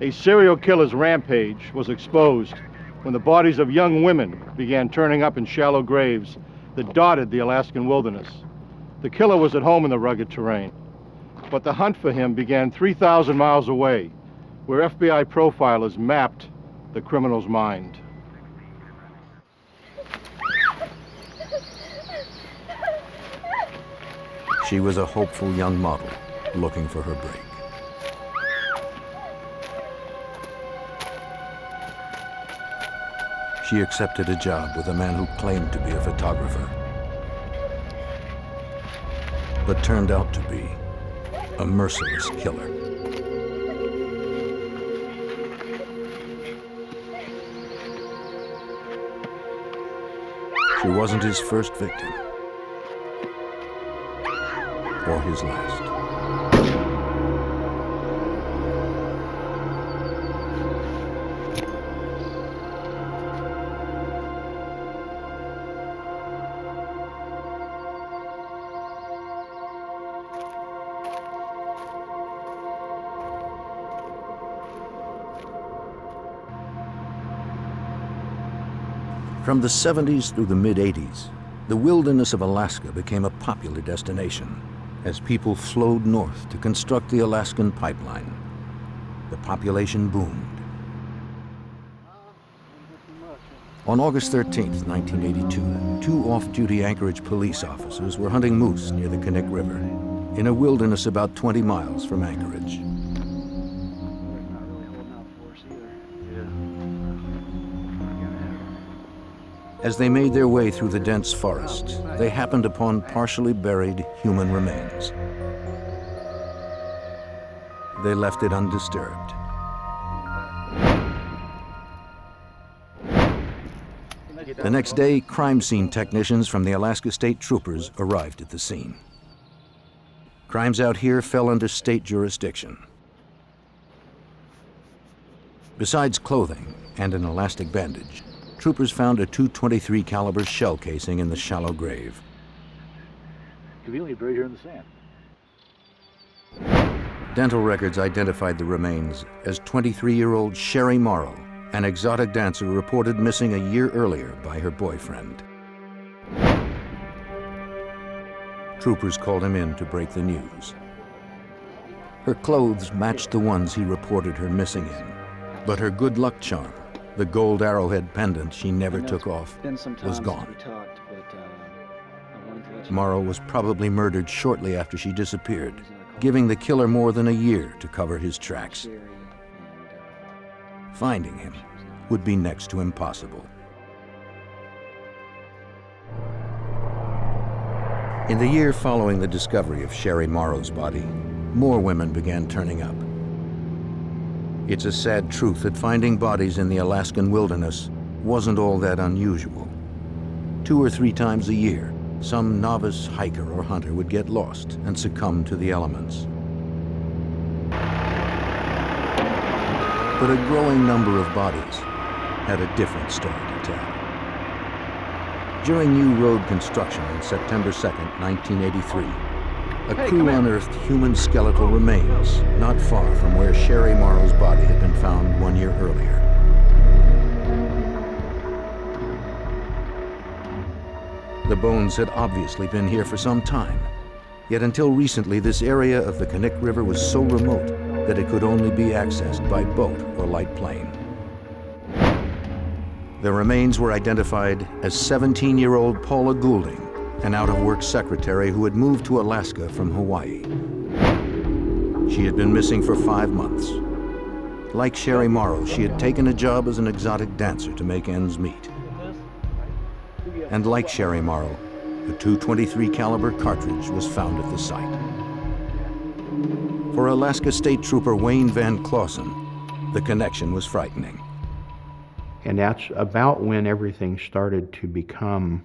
A serial killer's rampage was exposed when the bodies of young women began turning up in shallow graves that dotted the Alaskan wilderness. The killer was at home in the rugged terrain, but the hunt for him began 3,000 miles away, where FBI profilers mapped the criminal's mind. She was a hopeful young model looking for her break. She accepted a job with a man who claimed to be a photographer, but turned out to be a merciless killer. She wasn't his first victim, or his last. From the 70s through the mid-80s, the wilderness of Alaska became a popular destination as people flowed north to construct the Alaskan pipeline. The population boomed. On August 13th, 1982, two off-duty Anchorage police officers were hunting moose near the Knik River, in a wilderness about 20 miles from Anchorage. As they made their way through the dense forest, they happened upon partially buried human remains. they left it undisturbed. The next day, crime scene technicians from the Alaska State Troopers arrived at the scene. Crimes out here fell under state jurisdiction. Besides clothing and an elastic bandage, troopers found a .223 caliber shell casing in the shallow grave. Conveniently buried here in the sand. Dental records identified the remains as 23-year-old Sherry Morrow, an exotic dancer reported missing a year earlier by her boyfriend. Troopers called him in to break the news. Her clothes matched the ones he reported her missing in, but her good luck charm, the gold arrowhead pendant she never took off, was gone. Morrow was probably murdered shortly after she disappeared, giving the killer more than a year to cover his tracks. Finding him would be next to impossible. In the year following the discovery of Sherry Morrow's body, more women began turning up. It's a sad truth that finding bodies in the Alaskan wilderness wasn't all that unusual. 2 or 3 times a year, some novice hiker or hunter would get lost and succumb to the elements. But a growing number of bodies had a different story to tell. During new road construction on September 2nd, 1983, a crew unearthed human skeletal remains not far from where Sherry Morrow's body had been found 1 year earlier. The bones had obviously been here for some time, yet until recently this area of the Knik River was so remote that it could only be accessed by boat or light plane. The remains were identified as 17-year-old Paula Goulding, an out-of-work secretary who had moved to Alaska from Hawaii. She had been missing for 5 months. Like Sherry Morrow, she had taken a job as an exotic dancer to make ends meet. And like Sherry Morrow, a .223 caliber cartridge was found at the site. For Alaska State Trooper Wayne Van Clausen, the connection was frightening. And that's about when everything started to become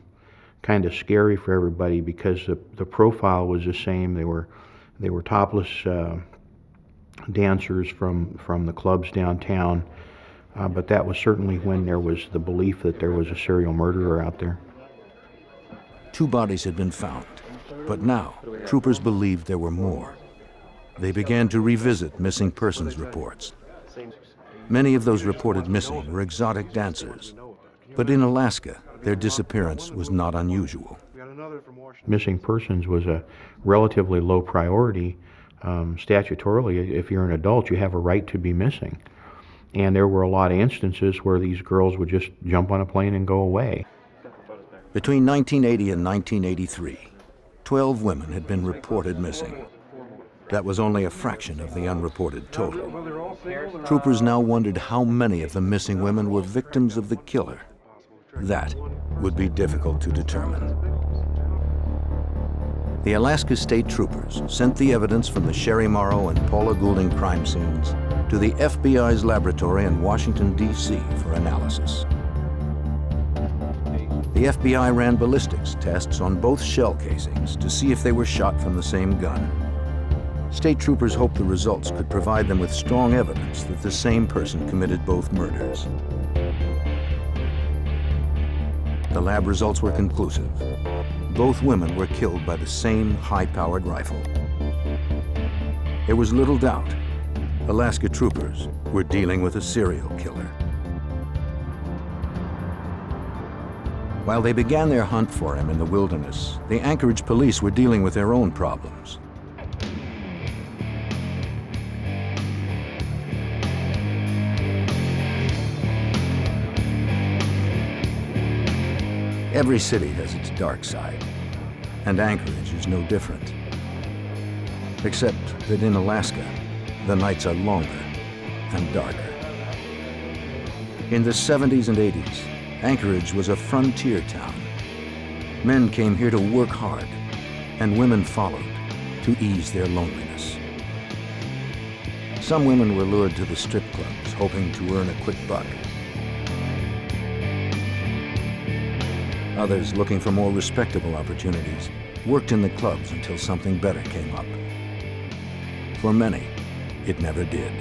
kind of scary for everybody, because the profile was the same. They were topless dancers from the clubs downtown, but that was certainly when there was the belief that there was a serial murderer out there. 2 bodies had been found, but now troopers believed there were more. They began to revisit missing persons reports. Many of those reported missing were exotic dancers, but in Alaska, their disappearance was not unusual. Missing persons was a relatively low priority. Statutorily, if you're an adult, you have a right to be missing. And there were a lot of instances where these girls would just jump on a plane and go away. Between 1980 and 1983, 12 women had been reported missing. That was only a fraction of the unreported total. Troopers now wondered how many of the missing women were victims of the killer. That would be difficult to determine. The Alaska State Troopers sent the evidence from the Sherry Morrow and Paula Goulding crime scenes to the FBI's laboratory in Washington, D.C. for analysis. The FBI ran ballistics tests on both shell casings to see if they were shot from the same gun. State troopers hoped the results could provide them with strong evidence that the same person committed both murders. The lab results were conclusive. Both women were killed by the same high-powered rifle. There was little doubt Alaska troopers were dealing with a serial killer. While they began their hunt for him in the wilderness, the Anchorage police were dealing with their own problems. Every city has its dark side, and Anchorage is no different. Except that in Alaska, the nights are longer and darker. In the 70s and 80s, Anchorage was a frontier town. Men came here to work hard, and women followed to ease their loneliness. Some women were lured to the strip clubs, hoping to earn a quick buck. Others, looking for more respectable opportunities, worked in the clubs until something better came up. For many, it never did.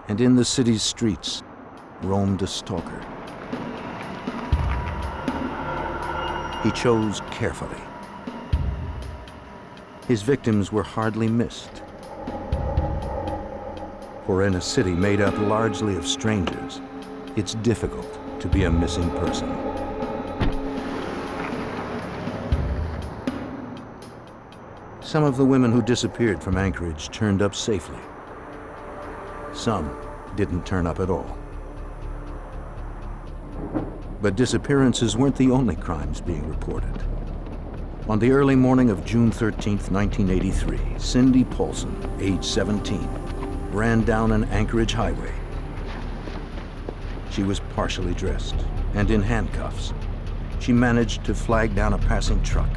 And in the city's streets roamed a stalker. He chose carefully. His victims were hardly missed. For in a city made up largely of strangers, it's difficult to be a missing person. Some of the women who disappeared from Anchorage turned up safely. Some didn't turn up at all. But disappearances weren't the only crimes being reported. On the early morning of June 13th, 1983, Cindy Paulson, age 17, ran down an Anchorage highway. She was partially dressed and in handcuffs. She managed to flag down a passing truck.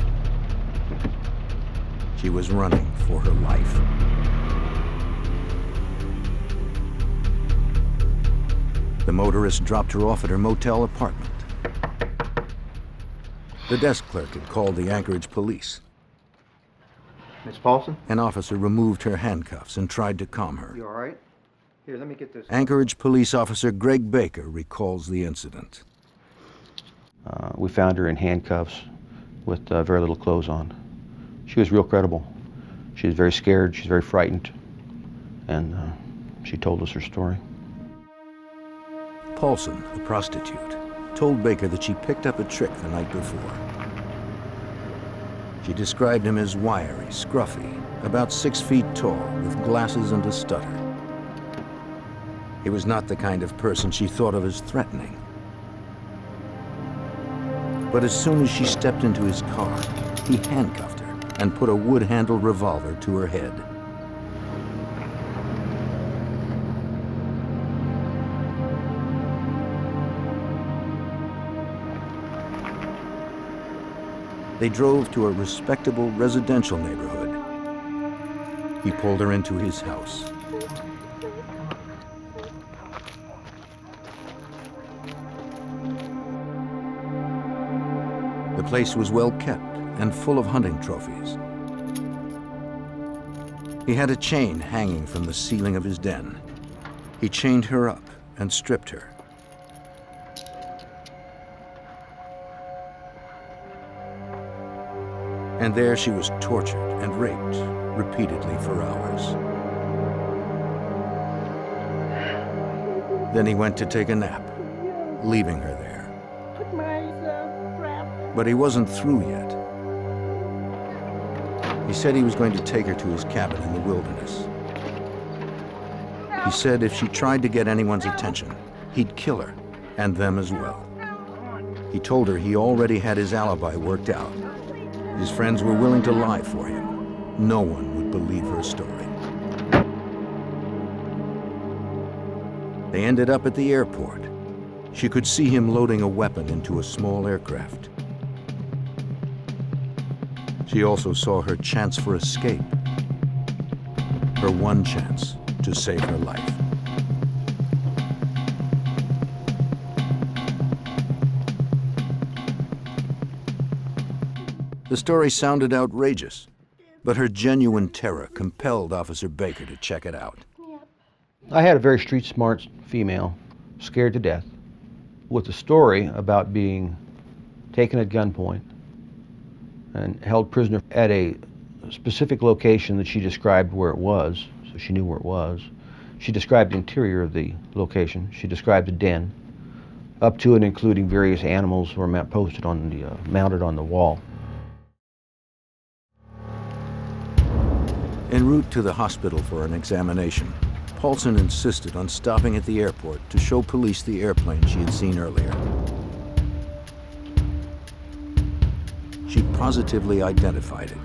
She was running for her life. The motorist dropped her off at her motel apartment. The desk clerk had called the Anchorage police. Miss Paulson? An officer removed her handcuffs and tried to calm her. You all right? Here, let me get this. Anchorage police officer Greg Baker recalls the incident. We found her in handcuffs with very little clothes on. She was real credible. She was very scared, she was very frightened, and she told us her story. Paulson, a prostitute, told Baker that she picked up a trick the night before. She described him as wiry, scruffy, about 6 feet tall, with glasses and a stutter. He was not the kind of person she thought of as threatening. But as soon as she stepped into his car, he handcuffed her and put a wood-handled revolver to her head. They drove to a respectable residential neighborhood. He pulled her into his house. The place was well kept and full of hunting trophies. He had a chain hanging from the ceiling of his den. He chained her up and stripped her. And there she was tortured and raped repeatedly for hours. Then he went to take a nap, leaving her there. But he wasn't through yet. He said he was going to take her to his cabin in the wilderness. He said if she tried to get anyone's attention, he'd kill her, and them as well. He told her he already had his alibi worked out. His friends were willing to lie for him. No one would believe her story. They ended up at the airport. She could see him loading a weapon into a small aircraft. She also saw her chance for escape. Her one chance to save her life. The story sounded outrageous, but her genuine terror compelled Officer Baker to check it out. I had a very street-smart female, scared to death, with a story about being taken at gunpoint and held prisoner at a specific location that she described where it was, so she knew where it was. She described the interior of the location. She described the den, up to and including various animals were mounted on the wall. En route to the hospital for an examination, Paulson insisted on stopping at the airport to show police the airplane she had seen earlier. She positively identified it.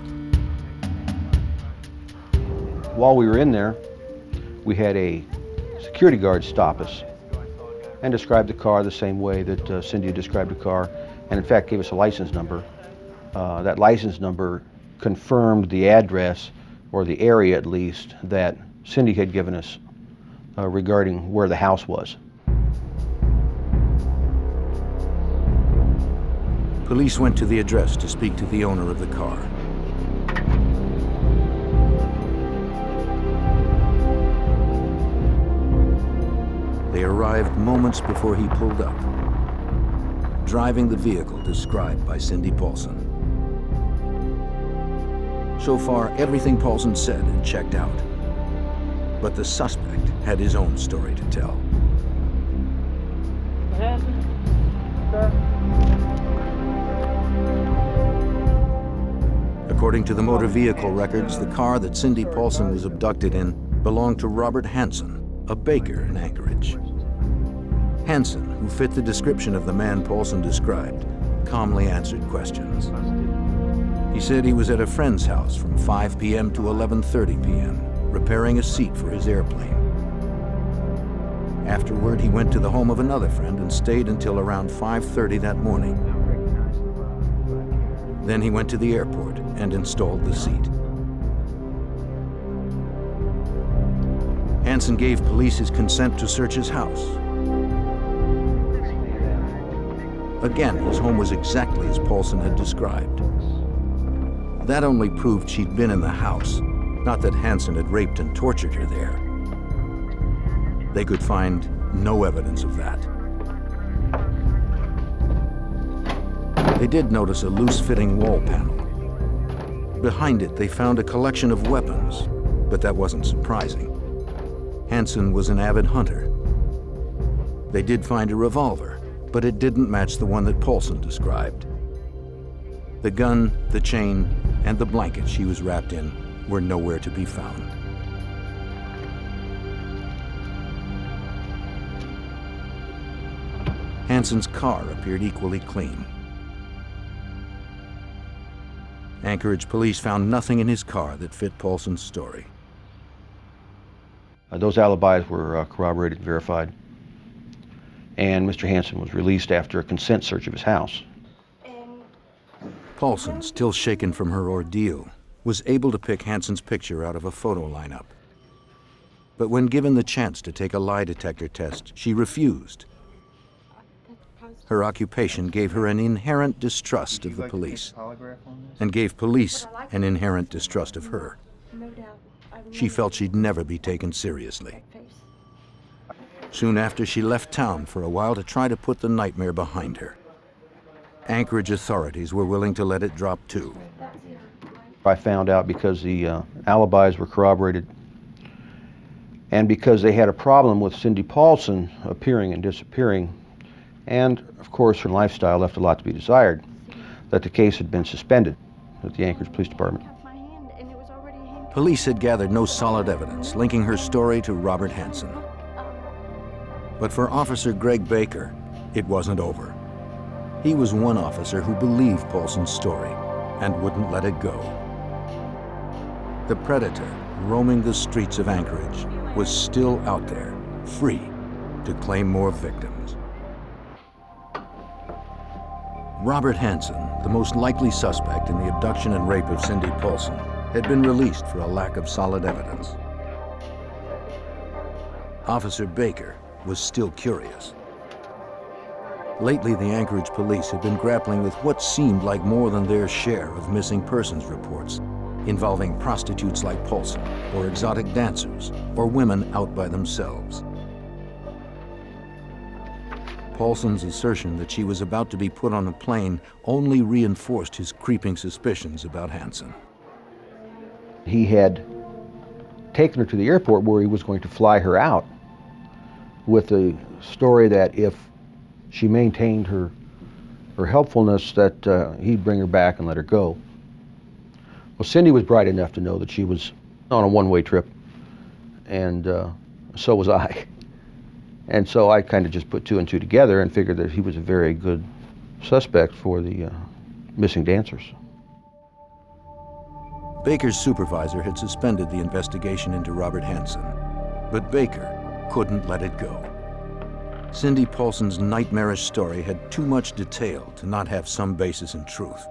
While we were in there, we had a security guard stop us and describe the car the same way that Cindy described the car, and in fact gave us a license number that license number confirmed the address, or the area at least, that Cindy had given us regarding where the house was. Police went to the address to speak to the owner of the car. They arrived moments before he pulled up, driving the vehicle described by Cindy Paulson. So far, everything Paulson said had checked out. But the suspect had his own story to tell. What happened? Sir? According to the motor vehicle records, the car that Cindy Paulson was abducted in belonged to Robert Hansen, a baker in Anchorage. Hansen, who fit the description of the man Paulson described, calmly answered questions. He said he was at a friend's house from 5 p.m. to 11:30 p.m., repairing a seat for his airplane. Afterward, he went to the home of another friend and stayed until around 5:30 that morning. Then he went to the airport and installed the seat. Hansen gave police his consent to search his house. Again, his home was exactly as Paulson had described. That only proved she'd been in the house, not that Hansen had raped and tortured her there. They could find no evidence of that. They did notice a loose-fitting wall panel. Behind it, they found a collection of weapons, but that wasn't surprising. Hansen was an avid hunter. They did find a revolver, but it didn't match the one that Paulson described. The gun, the chain, and the blanket she was wrapped in were nowhere to be found. Hansen's car appeared equally clean. Anchorage police found nothing in his car that fit Paulson's story. Those alibis were corroborated and verified, and Mr. Hansen was released after a consent search of his house. Paulson, still shaken from her ordeal, was able to pick Hansen's picture out of a photo lineup. But when given the chance to take a lie detector test, she refused. Her occupation gave her an inherent distrust of the police, and gave police an inherent distrust of her. She felt she'd never be taken seriously. Soon after, she left town for a while to try to put the nightmare behind her. Anchorage authorities were willing to let it drop too. I found out because the alibis were corroborated, and because they had a problem with Cindy Paulson appearing and disappearing, and of course her lifestyle left a lot to be desired, that the case had been suspended at the Anchorage Police Department. Police had gathered no solid evidence linking her story to Robert Hansen. But for Officer Greg Baker, it wasn't over. He was one officer who believed Paulson's story and wouldn't let it go. The predator roaming the streets of Anchorage was still out there, free to claim more victims. Robert Hansen, the most likely suspect in the abduction and rape of Cindy Paulson, had been released for a lack of solid evidence. Officer Baker was still curious. Lately, the Anchorage police had been grappling with what seemed like more than their share of missing persons reports, involving prostitutes like Paulson, or exotic dancers, or women out by themselves. Paulson's assertion that she was about to be put on a plane only reinforced his creeping suspicions about Hansen. He had taken her to the airport where he was going to fly her out with the story that if she maintained her helpfulness, that he'd bring her back and let her go. Well, Cindy was bright enough to know that she was on a one-way trip, and so was I. And so I kind of just put two and two together and figured that he was a very good suspect for the missing dancers. Baker's supervisor had suspended the investigation into Robert Hansen, but Baker couldn't let it go. Cindy Paulson's nightmarish story had too much detail to not have some basis in truth.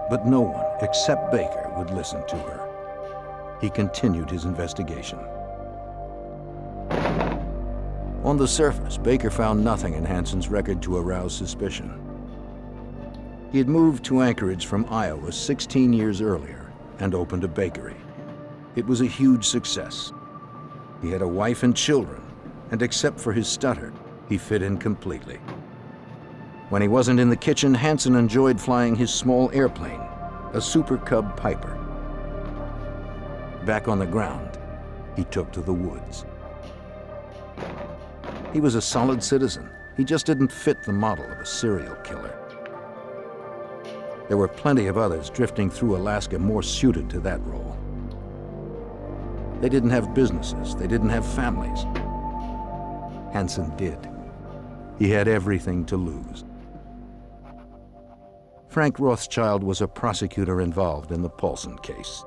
But no one except Baker would listen to her. He continued his investigation. On the surface, Baker found nothing in Hansen's record to arouse suspicion. He had moved to Anchorage from Iowa 16 years earlier and opened a bakery. It was a huge success. He had a wife and children, and except for his stutter, he fit in completely. When he wasn't in the kitchen, Hansen enjoyed flying his small airplane, a Super Cub Piper. Back on the ground, he took to the woods. He was a solid citizen. He just didn't fit the model of a serial killer. There were plenty of others drifting through Alaska more suited to that role. They didn't have businesses. They didn't have families. Hansen did. He had everything to lose. Frank Rothschild was a prosecutor involved in the Paulson case.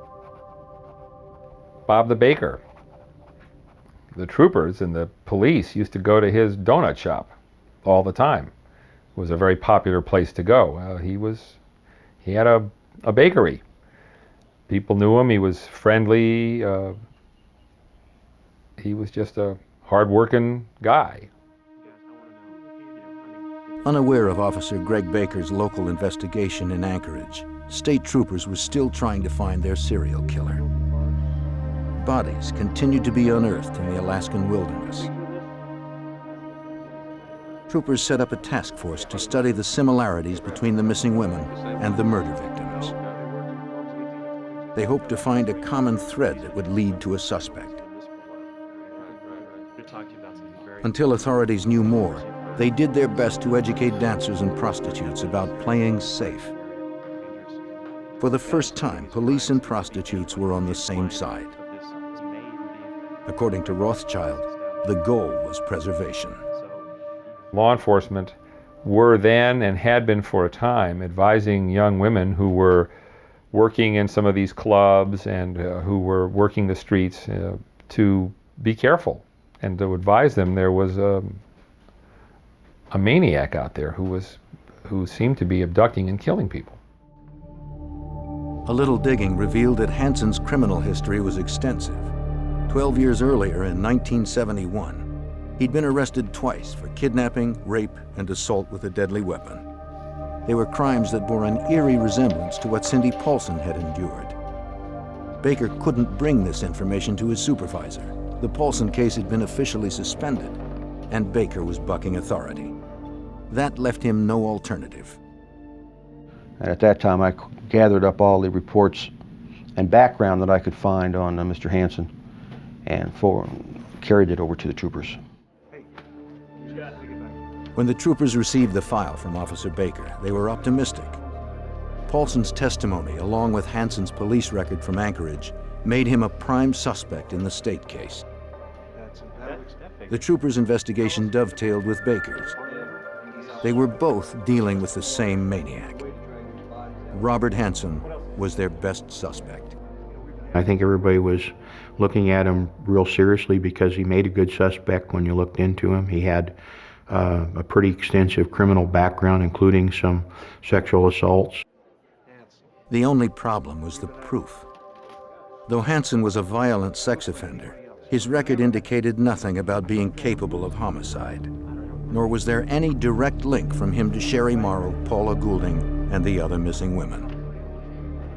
Bob the baker. The troopers and the police used to go to his donut shop all the time. It was a very popular place to go. He had a bakery. People knew him. He was friendly. He was just a hard-working guy. Unaware of Officer Greg Baker's local investigation in Anchorage, state troopers were still trying to find their serial killer. Bodies continued to be unearthed in the Alaskan wilderness. Troopers set up a task force to study the similarities between the missing women and the murder victims. They hoped to find a common thread that would lead to a suspect. Until authorities knew more, they did their best to educate dancers and prostitutes about playing safe. For the first time, police and prostitutes were on the same side. According to Rothschild, the goal was preservation. Law enforcement were then and had been for a time advising young women who were working in some of these clubs and who were working the streets to be careful and to advise them there was a maniac out there who seemed to be abducting and killing people. A little digging revealed that Hansen's criminal history was extensive. 12 years earlier, in 1971, he'd been arrested twice for kidnapping, rape, and assault with a deadly weapon. They were crimes that bore an eerie resemblance to what Cindy Paulson had endured. Baker couldn't bring this information to his supervisor. The Paulson case had been officially suspended, and Baker was bucking authority. That left him no alternative. And at that time, I gathered up all the reports and background that I could find on Mr. Hansen and carried it over to the troopers. When the troopers received the file from Officer Baker, they were optimistic. Paulson's testimony, along with Hansen's police record from Anchorage, made him a prime suspect in the state case. The troopers' investigation dovetailed with Baker's. They were both dealing with the same maniac. Robert Hansen was their best suspect. I think everybody was looking at him real seriously because he made a good suspect when you looked into him. He had a pretty extensive criminal background, including some sexual assaults. The only problem was the proof. Though Hansen was a violent sex offender, his record indicated nothing about being capable of homicide, nor was there any direct link from him to Sherry Morrow, Paula Goulding, and the other missing women.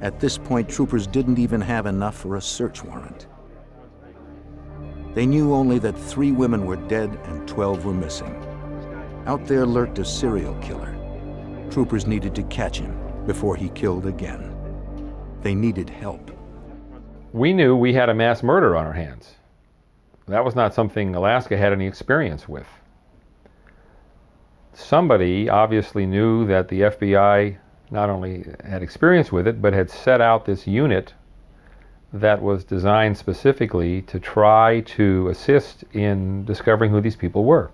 At this point, troopers didn't even have enough for a search warrant. They knew only that 3 women were dead and 12 were missing. Out there lurked a serial killer. Troopers needed to catch him before he killed again. They needed help. We knew we had a mass murder on our hands. That was not something Alaska had any experience with. Somebody obviously knew that the FBI not only had experience with it, but had set out this unit that was designed specifically to try to assist in discovering who these people were.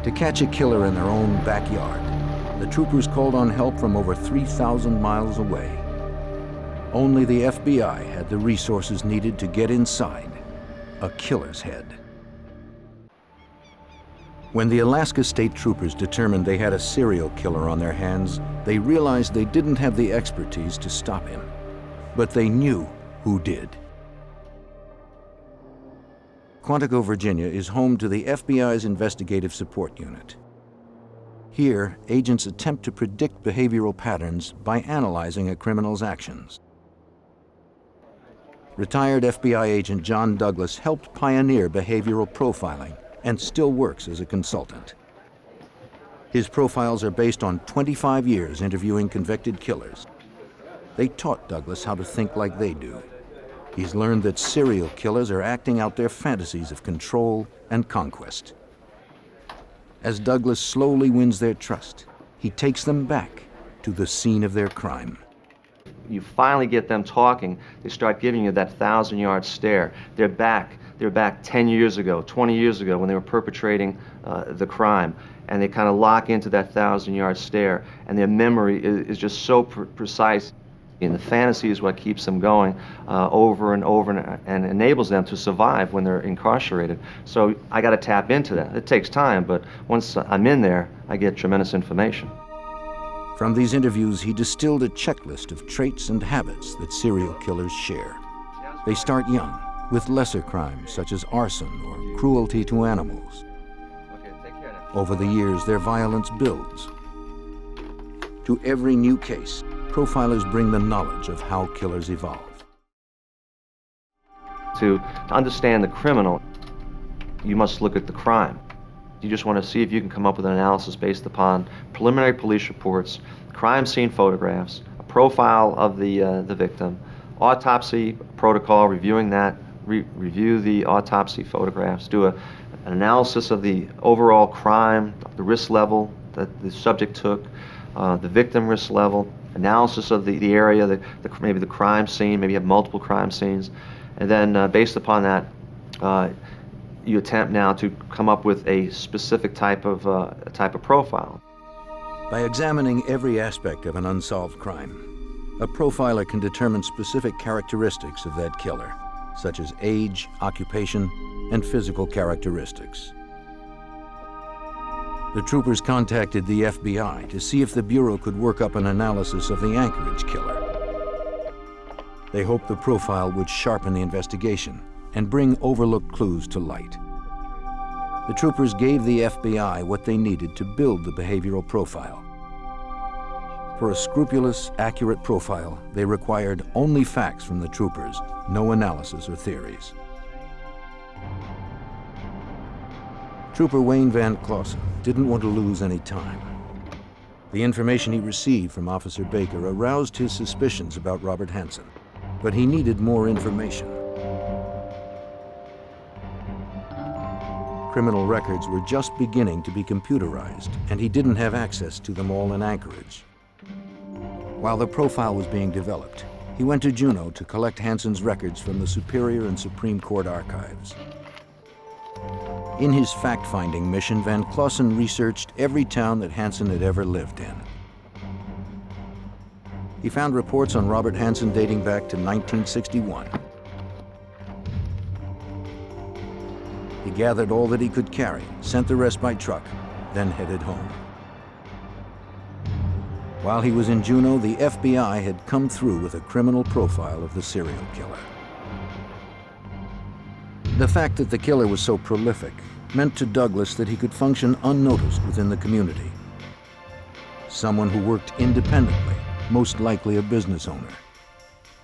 To catch a killer in their own backyard, the troopers called on help from over 3,000 miles away. Only the FBI had the resources needed to get inside a killer's head. When the Alaska State Troopers determined they had a serial killer on their hands, they realized they didn't have the expertise to stop him. But they knew who did. Quantico, Virginia is home to the FBI's Investigative Support Unit. Here, agents attempt to predict behavioral patterns by analyzing a criminal's actions. Retired FBI agent John Douglas helped pioneer behavioral profiling and still works as a consultant. His profiles are based on 25 years interviewing convicted killers. They taught Douglas how to think like they do. He's learned that serial killers are acting out their fantasies of control and conquest. As Douglas slowly wins their trust, he takes them back to the scene of their crime. You finally get them talking, they start giving you that 1,000-yard stare. They're back 10 years ago, 20 years ago when they were perpetrating the crime, and they kind of lock into that 1,000-yard stare, and their memory is just so precise. And the fantasy is what keeps them going over and over and enables them to survive when they're incarcerated. So I got to tap into that. It takes time, but once I'm in there, I get tremendous information. From these interviews, he distilled a checklist of traits and habits that serial killers share. They start young, with lesser crimes such as arson or cruelty to animals. Over the years, their violence builds. To every new case, profilers bring the knowledge of how killers evolve. To understand the criminal, you must look at the crime. You just want to see if you can come up with an analysis based upon preliminary police reports, crime scene photographs, a profile of the victim, autopsy protocol, reviewing that, review the autopsy photographs, do an analysis of the overall crime, the risk level that the subject took, the victim risk level, analysis of the area, maybe the crime scene, maybe you have multiple crime scenes, and then based upon that, you attempt now to come up with a specific type of profile. By examining every aspect of an unsolved crime, a profiler can determine specific characteristics of that killer, such as age, occupation, and physical characteristics. The troopers contacted the FBI to see if the Bureau could work up an analysis of the Anchorage killer. They hoped the profile would sharpen the investigation and bring overlooked clues to light. The troopers gave the FBI what they needed to build the behavioral profile. For a scrupulous, accurate profile, they required only facts from the troopers, no analysis or theories. Trooper Wayne Van Clausen didn't want to lose any time. The information he received from Officer Baker aroused his suspicions about Robert Hansen, but he needed more information. Criminal records were just beginning to be computerized, and he didn't have access to them all in Anchorage. While the profile was being developed, he went to Juneau to collect Hansen's records from the Superior and Supreme Court archives. In his fact-finding mission, Van Clausen researched every town that Hansen had ever lived in. He found reports on Robert Hansen dating back to 1961. He gathered all that he could carry, sent the rest by truck, then headed home. While he was in Juneau, the FBI had come through with a criminal profile of the serial killer. The fact that the killer was so prolific meant to Douglas that he could function unnoticed within the community. Someone who worked independently, most likely a business owner.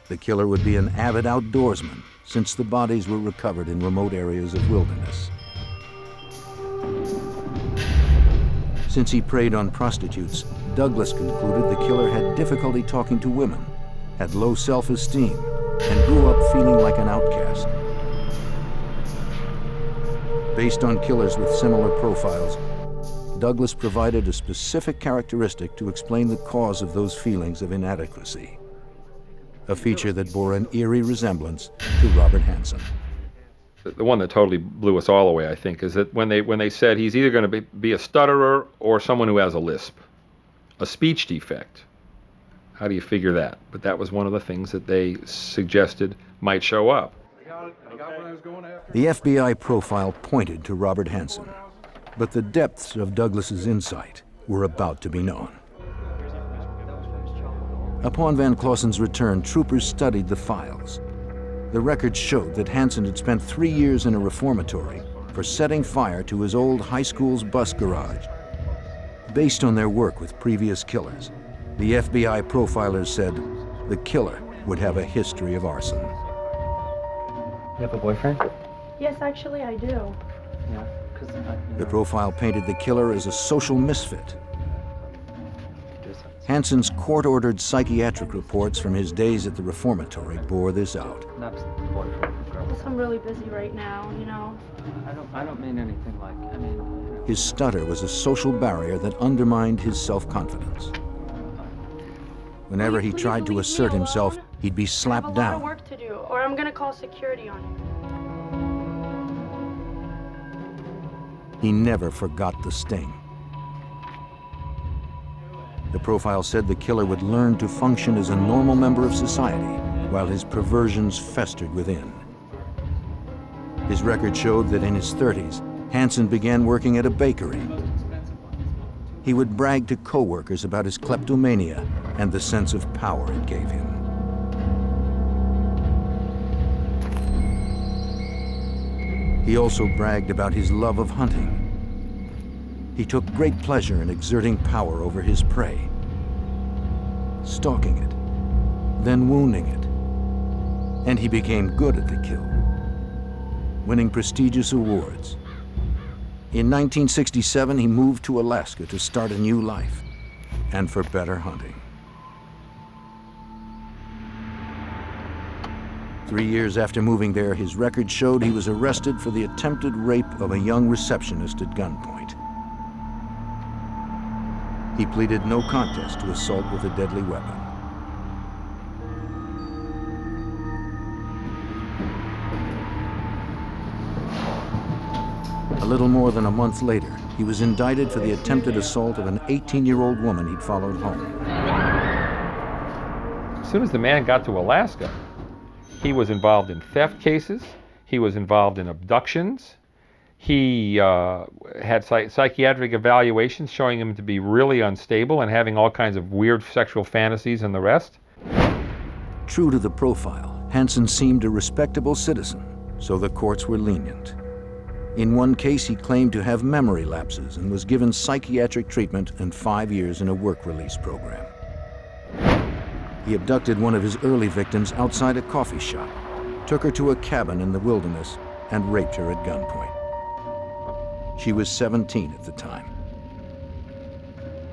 The killer would be an avid outdoorsman, since the bodies were recovered in remote areas of wilderness. Since he preyed on prostitutes, Douglas concluded the killer had difficulty talking to women, had low self-esteem, and grew up feeling like an outcast. Based on killers with similar profiles, Douglas provided a specific characteristic to explain the cause of those feelings of inadequacy, a feature that bore an eerie resemblance to Robert Hansen. The one that totally blew us all away, I think, is that when they said he's either going to be a stutterer or someone who has a lisp, a speech defect. How do you figure that? But that was one of the things that they suggested might show up. The FBI profile pointed to Robert Hansen. But the depths of Douglas's insight were about to be known. Upon Van Clausen's return, troopers studied the files. The records showed that Hansen had spent 3 years in a reformatory for setting fire to his old high school's bus garage. Based on their work with previous killers, the FBI profilers said the killer would have a history of arson. You have a boyfriend? Yes, actually I do. Yeah, because The profile painted the killer as a social misfit. Hansen's court-ordered psychiatric reports from his days at the reformatory bore this out. Yes, I'm really busy right now, you know. I don't mean anything like, I mean, you know. His stutter was a social barrier that undermined his self-confidence. Whenever he tried to assert himself, he'd be slapped I have a lot of down. work to do, or I'm gonna call security on you. He never forgot the sting. The profile said the killer would learn to function as a normal member of society while his perversions festered within. His record showed that in his 30s, Hansen began working at a bakery. He would brag to co-workers about his kleptomania and the sense of power it gave him. He also bragged about his love of hunting. He took great pleasure in exerting power over his prey, stalking it, then wounding it, and he became good at the kill, winning prestigious awards. In 1967, he moved to Alaska to start a new life and for better hunting. 3 years after moving there, his record showed he was arrested for the attempted rape of a young receptionist at gunpoint. He pleaded no contest to assault with a deadly weapon. A little more than a month later, he was indicted for the attempted assault of an 18-year-old woman he'd followed home. As soon as the man got to Alaska, he was involved in theft cases, he was involved in abductions, he had psychiatric evaluations showing him to be really unstable and having all kinds of weird sexual fantasies and the rest. True to the profile, Hansen seemed a respectable citizen, so the courts were lenient. In one case, he claimed to have memory lapses and was given psychiatric treatment and 5 years in a work release program. He abducted one of his early victims outside a coffee shop, took her to a cabin in the wilderness, and raped her at gunpoint. She was 17 at the time.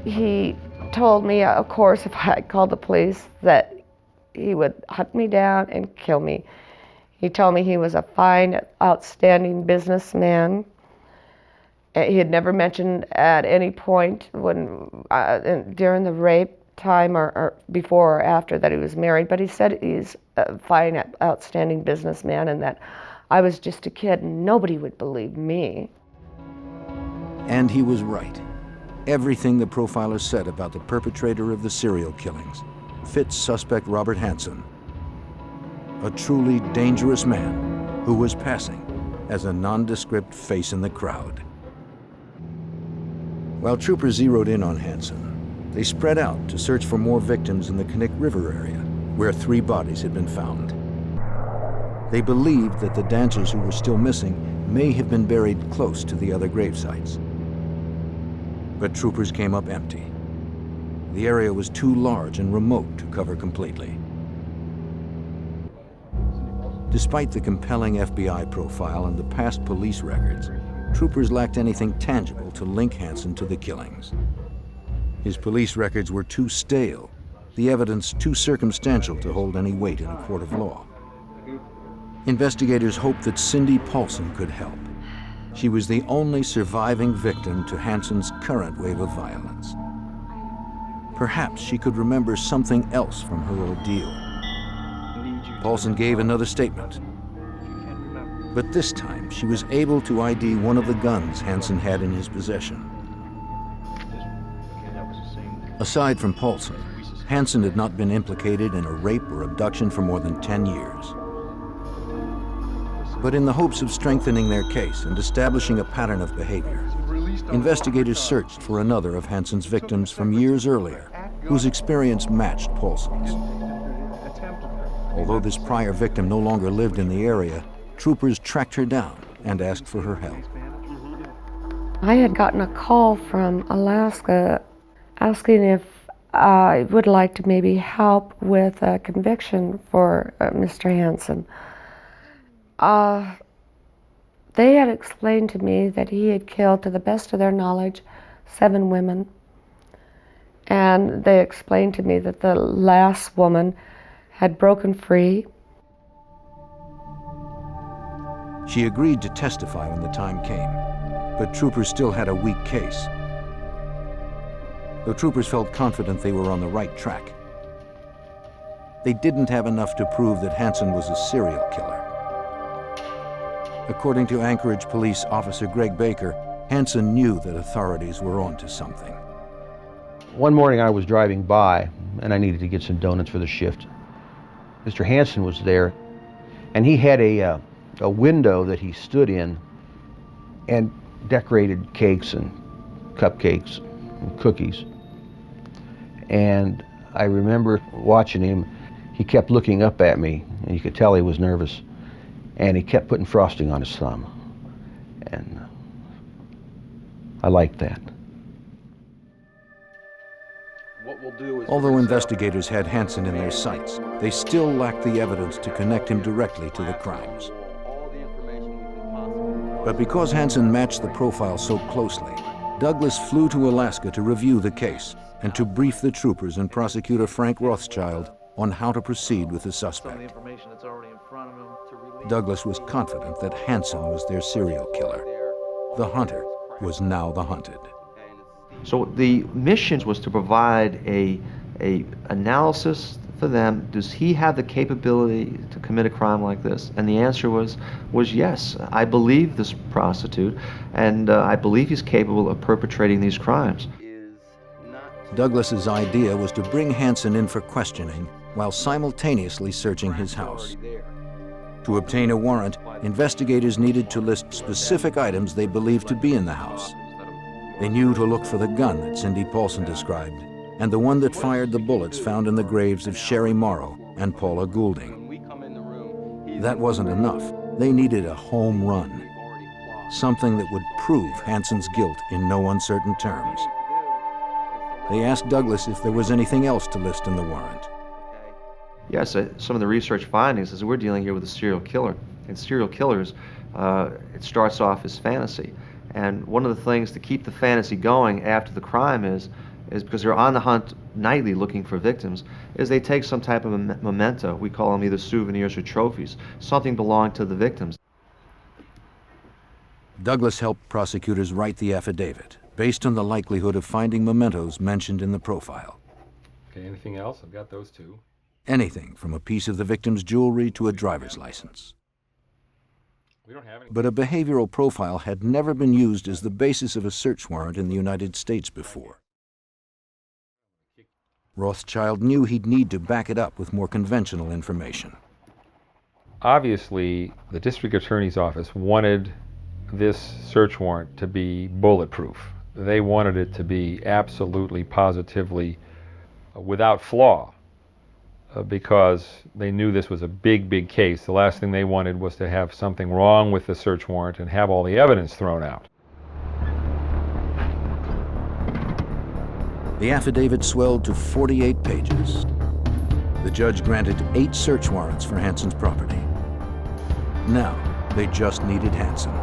He told me, of course, if I called the police, that he would hunt me down and kill me. He told me he was a fine, outstanding businessman. He had never mentioned at any point when during the rape time or before or after that he was married, but he said he's a fine, outstanding businessman and that I was just a kid and nobody would believe me. And he was right. Everything the profiler said about the perpetrator of the serial killings fits suspect Robert Hansen, a truly dangerous man who was passing as a nondescript face in the crowd. While troopers zeroed in on Hansen, they spread out to search for more victims in the Knik River area, where 3 bodies had been found. They believed that the dancers who were still missing may have been buried close to the other grave sites. But troopers came up empty. The area was too large and remote to cover completely. Despite the compelling FBI profile and the past police records, troopers lacked anything tangible to link Hansen to the killings. His police records were too stale, the evidence too circumstantial to hold any weight in a court of law. Investigators hoped that Cindy Paulson could help. She was the only surviving victim to Hansen's current wave of violence. Perhaps she could remember something else from her ordeal. Paulson gave another statement. But this time, she was able to ID one of the guns Hansen had in his possession. Aside from Paulson, Hansen had not been implicated in a rape or abduction for more than 10 years. But in the hopes of strengthening their case and establishing a pattern of behavior, investigators searched for another of Hansen's victims from years earlier, whose experience matched Paulson's. Although this prior victim no longer lived in the area, troopers tracked her down and asked for her help. I had gotten a call from Alaska asking if I would like to maybe help with a conviction for Mr. Hansen. They had explained to me that he had killed, to the best of their knowledge, 7 women. And they explained to me that the last woman had broken free. She agreed to testify when the time came, but troopers still had a weak case. The troopers felt confident they were on the right track. They didn't have enough to prove that Hansen was a serial killer. According to Anchorage Police Officer Greg Baker, Hansen knew that authorities were onto something. One morning I was driving by and I needed to get some donuts for the shift. Mr. Hansen was there, and he had a window that he stood in and decorated cakes and cupcakes and cookies. And I remember watching him. He kept looking up at me, and you could tell he was nervous. And he kept putting frosting on his thumb. And I liked that. Although investigators had Hansen in their sights, they still lacked the evidence to connect him directly to the crimes. But because Hansen matched the profile so closely, Douglas flew to Alaska to review the case and to brief the troopers and prosecutor Frank Rothschild on how to proceed with the suspect. Douglas was confident that Hansen was their serial killer. The hunter was now the hunted. So the mission was to provide a analysis for them. Does he have the capability to commit a crime like this? And the answer was yes. I believe this prostitute, and I believe he's capable of perpetrating these crimes. Douglas's idea was to bring Hansen in for questioning while simultaneously searching his house. To obtain a warrant, investigators needed to list specific items they believed to be in the house. They knew to look for the gun that Cindy Paulson described, and the one that fired the bullets found in the graves of Sherry Morrow and Paula Goulding. That wasn't enough. They needed a home run, something that would prove Hansen's guilt in no uncertain terms. They asked Douglas if there was anything else to list in the warrant. Yes, some of the research findings is we're dealing here with a serial killer. And serial killers, it starts off as fantasy. And one of the things to keep the fantasy going after the crime is because they're on the hunt nightly looking for victims, is they take some type of a memento. We call them either souvenirs or trophies, something belonging to the victims. Douglas helped prosecutors write the affidavit based on the likelihood of finding mementos mentioned in the profile. Okay, anything else? I've got those two. Anything from a piece of the victim's jewelry to a driver's license. We don't have any. But a behavioral profile had never been used as the basis of a search warrant in the United States before. Rothschild knew he'd need to back it up with more conventional information. Obviously, the district attorney's office wanted this search warrant to be bulletproof. They wanted it to be absolutely, positively without flaw, because they knew this was a big, big case. The last thing they wanted was to have something wrong with the search warrant and have all the evidence thrown out. The affidavit swelled to 48 pages. The judge granted 8 search warrants for Hansen's property. Now, they just needed Hansen.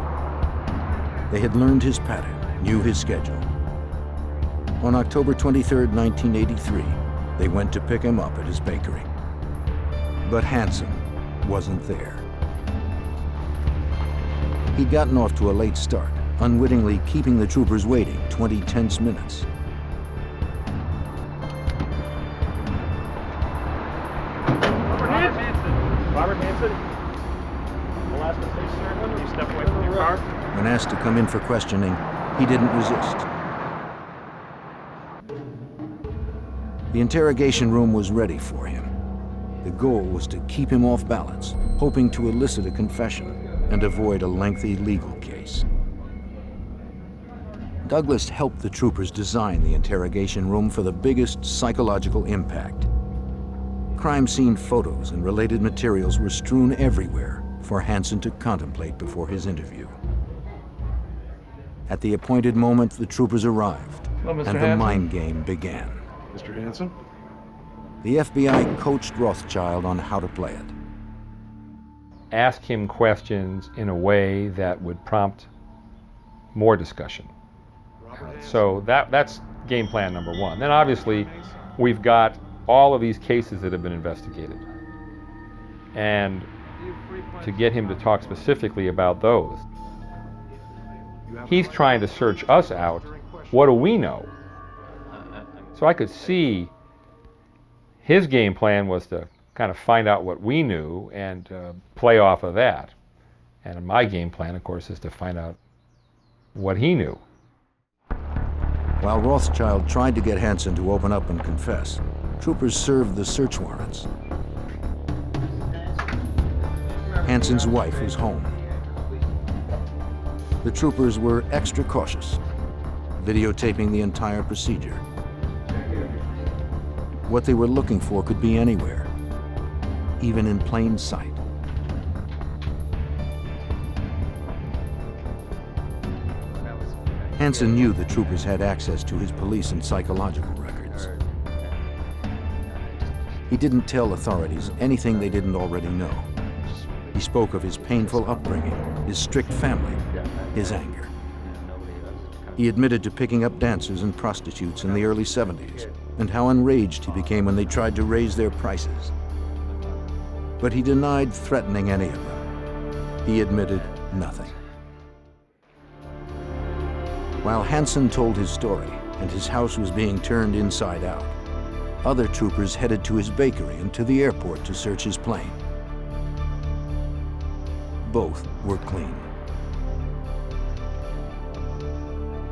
They had learned his pattern, knew his schedule. On October 23, 1983, they went to pick him up at his bakery. But Hansen wasn't there. He'd gotten off to a late start, unwittingly keeping the troopers waiting 20 tense minutes. Robert Hansen, Alaska Police Sergeant, can you step away from your car? When asked to come in for questioning, he didn't resist. The interrogation room was ready for him. The goal was to keep him off balance, hoping to elicit a confession and avoid a lengthy legal case. Douglas helped the troopers design the interrogation room for the biggest psychological impact. Crime scene photos and related materials were strewn everywhere for Hansen to contemplate before his interview. At the appointed moment, the troopers arrived, Hello, Mr. and the Hansen. mind game began. Mr. Hansen? The FBI coached Rothschild on how to play it. Ask him questions in a way that would prompt more discussion. So that's game plan number one. Then obviously we've got all of these cases that have been investigated. And to get him to talk specifically about those, he's trying to search us out. What do we know? So I could see his game plan was to kind of find out what we knew and play off of that. And my game plan, of course, is to find out what he knew. While Rothschild tried to get Hansen to open up and confess, troopers served the search warrants. Hansen's wife was home. The troopers were extra cautious, videotaping the entire procedure. What they were looking for could be anywhere, even in plain sight. Hansen knew the troopers had access to his police and psychological records. He didn't tell authorities anything they didn't already know. He spoke of his painful upbringing, his strict family, his anger. He admitted to picking up dancers and prostitutes in the early 70s, and how enraged he became when they tried to raise their prices. But he denied threatening any of them. He admitted nothing. While Hansen told his story and his house was being turned inside out, other troopers headed to his bakery and to the airport to search his plane. Both were clean.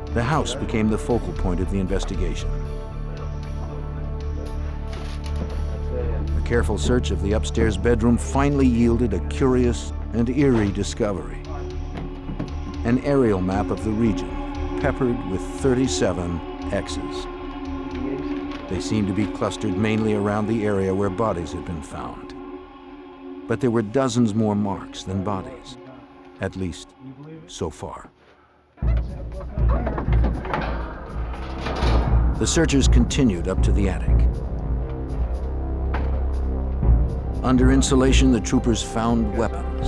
The house became the focal point of the investigation. A careful search of the upstairs bedroom finally yielded a curious and eerie discovery. An aerial map of the region, peppered with 37 X's. They seemed to be clustered mainly around the area where bodies had been found. But there were dozens more marks than bodies, at least so far. The searchers continued up to the attic. Under insulation, the troopers found weapons.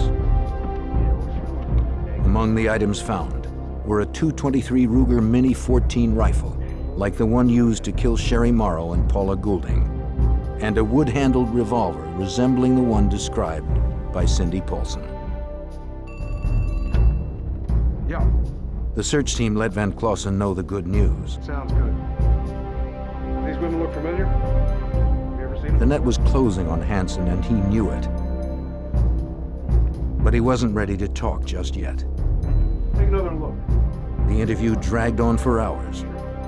Among the items found were a .223 Ruger Mini 14 rifle, like the one used to kill Sherry Morrow and Paula Goulding, and a wood-handled revolver resembling the one described by Cindy Paulson. Yeah. The search team let Van Clausen know the good news. Sounds good. These women look familiar? Have you ever seen them? The net was closing on Hansen, and he knew it. But he wasn't ready to talk just yet. Take another look. The interview dragged on for hours.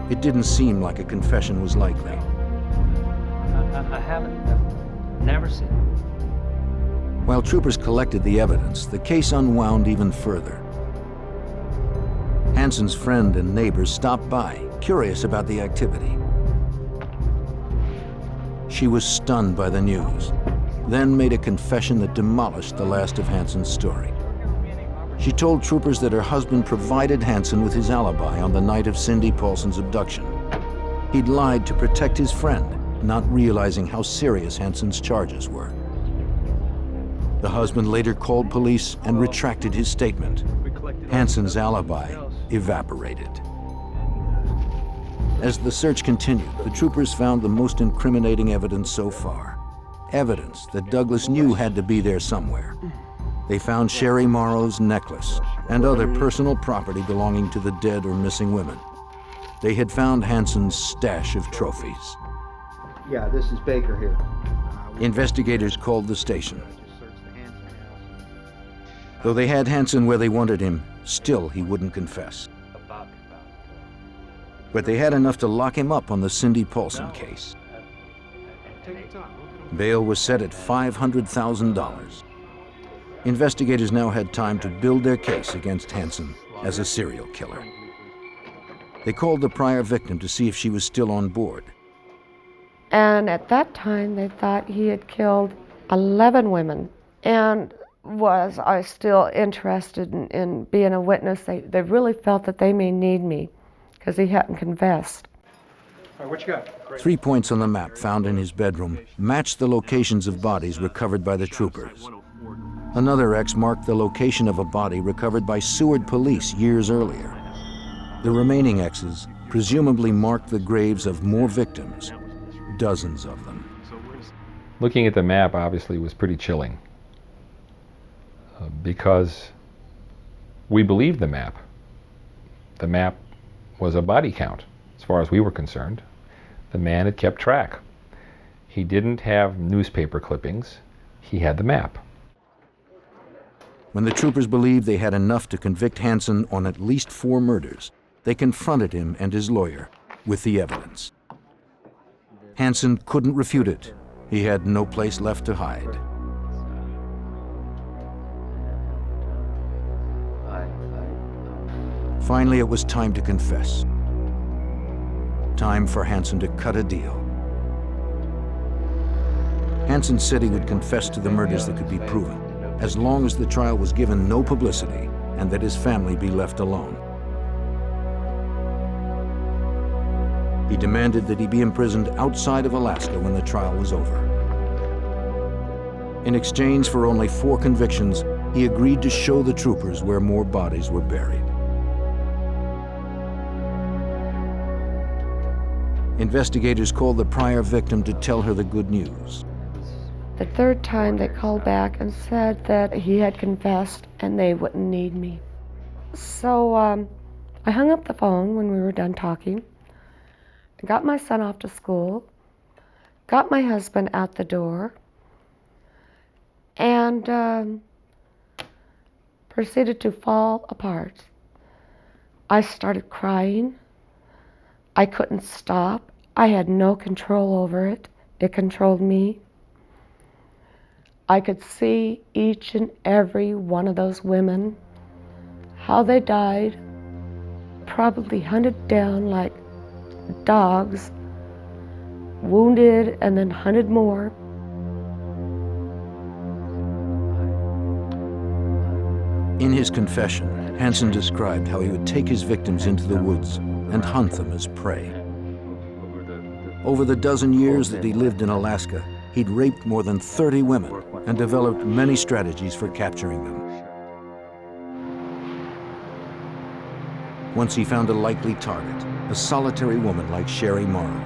It didn't seem like a confession was likely. I haven't. I've never seen it. While troopers collected the evidence, the case unwound even further. Hansen's friend and neighbors stopped by, curious about the activity. She was stunned by the news, then made a confession that demolished the last of Hansen's story. She told troopers that her husband provided Hansen with his alibi on the night of Cindy Paulson's abduction. He'd lied to protect his friend, not realizing how serious Hansen's charges were. The husband later called police and retracted his statement. Hansen's alibi evaporated. As the search continued, the troopers found the most incriminating evidence so far. Evidence that Douglas knew had to be there somewhere. They found Sherry Morrow's necklace and other personal property belonging to the dead or missing women. They had found Hansen's stash of trophies. Yeah, this is Baker here. Investigators called the station. Though they had Hansen where they wanted him, still he wouldn't confess. But they had enough to lock him up on the Cindy Paulson case. Bail was set at $500,000. Investigators now had time to build their case against Hansen as a serial killer. They called the prior victim to see if she was still on board. And at that time, they thought he had killed 11 women. And was I still interested in being a witness? They really felt that they may need me because he hadn't confessed. All right, what you got? 3 points on the map found in his bedroom matched the locations of bodies recovered by the troopers. Another X marked the location of a body recovered by Seward police years earlier. The remaining X's presumably marked the graves of more victims, dozens of them. Looking at the map obviously was pretty chilling because we believed the map. The map was a body count as far as we were concerned. The man had kept track. He didn't have newspaper clippings, he had the map. When the troopers believed they had enough to convict Hansen on at least 4 murders, they confronted him and his lawyer with the evidence. Hansen couldn't refute it. He had no place left to hide. Finally, it was time to confess. Time for Hansen to cut a deal. Hansen said he would confess to the murders that could be proven, as long as the trial was given no publicity and that his family be left alone. He demanded that he be imprisoned outside of Alaska when the trial was over. In exchange for only 4 convictions, he agreed to show the troopers where more bodies were buried. Investigators called the prior victim to tell her the good news. The 3rd time they called back and said that he had confessed and they wouldn't need me. So I hung up the phone when we were done talking. I got my son off to school, got my husband out the door, and proceeded to fall apart. I started crying. I couldn't stop. I had no control over it. It controlled me. I could see each and every one of those women, how they died, probably hunted down like dogs, wounded and then hunted more. In his confession, Hansen described how he would take his victims into the woods and hunt them as prey. Over the dozen years that he lived in Alaska, he'd raped more than 30 women and developed many strategies for capturing them. Once he found a likely target, a solitary woman like Sherry Morrow.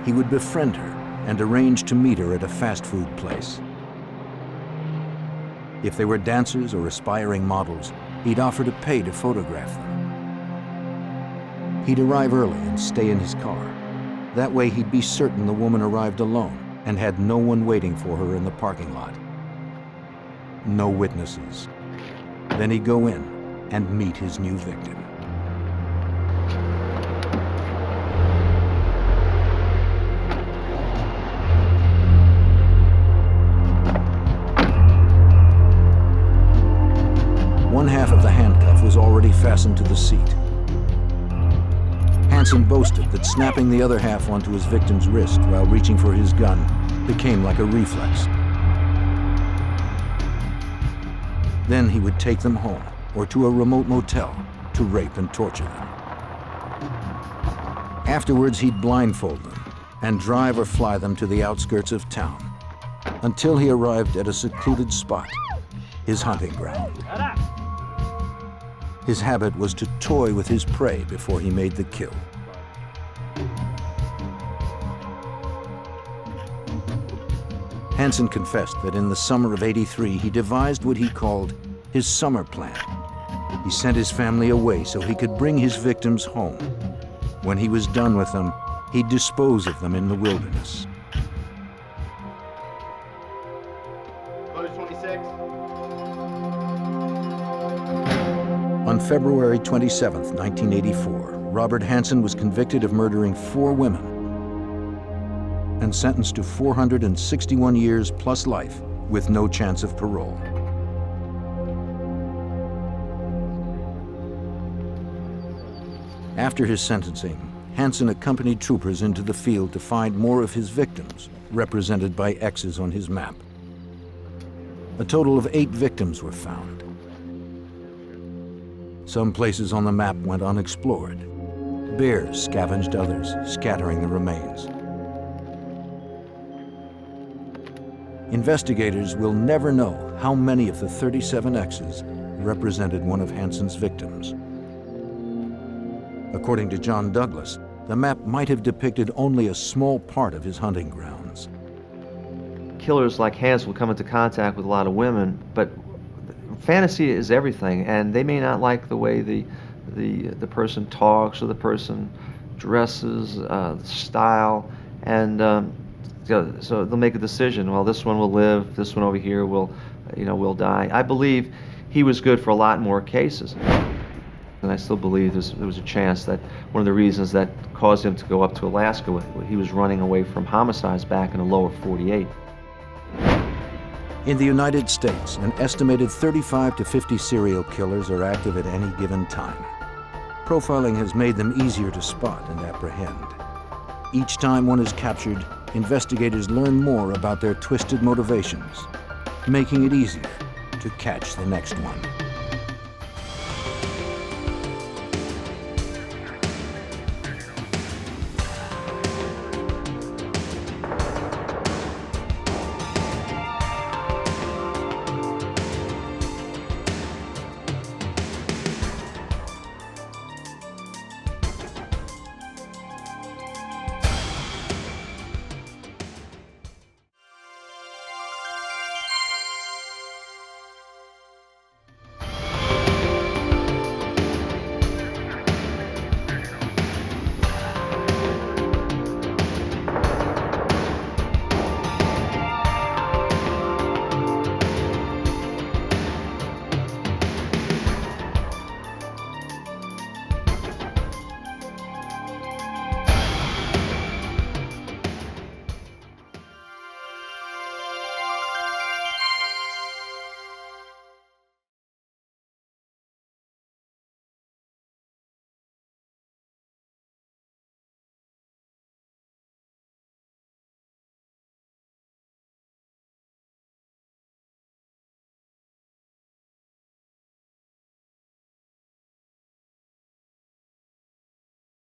He would befriend her and arrange to meet her at a fast food place. If they were dancers or aspiring models, he'd offer to pay to photograph them. He'd arrive early and stay in his car. That way he'd be certain the woman arrived alone and had no one waiting for her in the parking lot. No witnesses. Then he'd go in and meet his new victim. One half of the handcuff was already fastened to the seat. Hansen boasted that snapping the other half onto his victim's wrist while reaching for his gun became like a reflex. Then he would take them home or to a remote motel to rape and torture them. Afterwards, he'd blindfold them and drive or fly them to the outskirts of town until he arrived at a secluded spot, his hunting ground. His habit was to toy with his prey before he made the kill. Hansen confessed that in the summer of '83, he devised what he called his summer plan. He sent his family away so he could bring his victims home. When he was done with them, he'd dispose of them in the wilderness. On February 27, 1984, Robert Hansen was convicted of murdering 4 women and sentenced to 461 years plus life with no chance of parole. After his sentencing, Hansen accompanied troopers into the field to find more of his victims, represented by X's on his map. A total of 8 victims were found. Some places on the map went unexplored. Bears scavenged others, scattering the remains. Investigators will never know how many of the 37 X's represented one of Hansen's victims. According to John Douglas, the map might have depicted only a small part of his hunting grounds. Killers like Hansen will come into contact with a lot of women, but fantasy is everything, and they may not like the way the person talks or the person dresses, the style, and so they'll make a decision. Well, this one will live. This one over here will die. I believe he was good for a lot more cases, and I still believe there was a chance that one of the reasons that caused him to go up to Alaska, he was running away from homicides back in the lower 48. In the United States, an estimated 35 to 50 serial killers are active at any given time. Profiling has made them easier to spot and apprehend. Each time one is captured, investigators learn more about their twisted motivations, making it easier to catch the next one.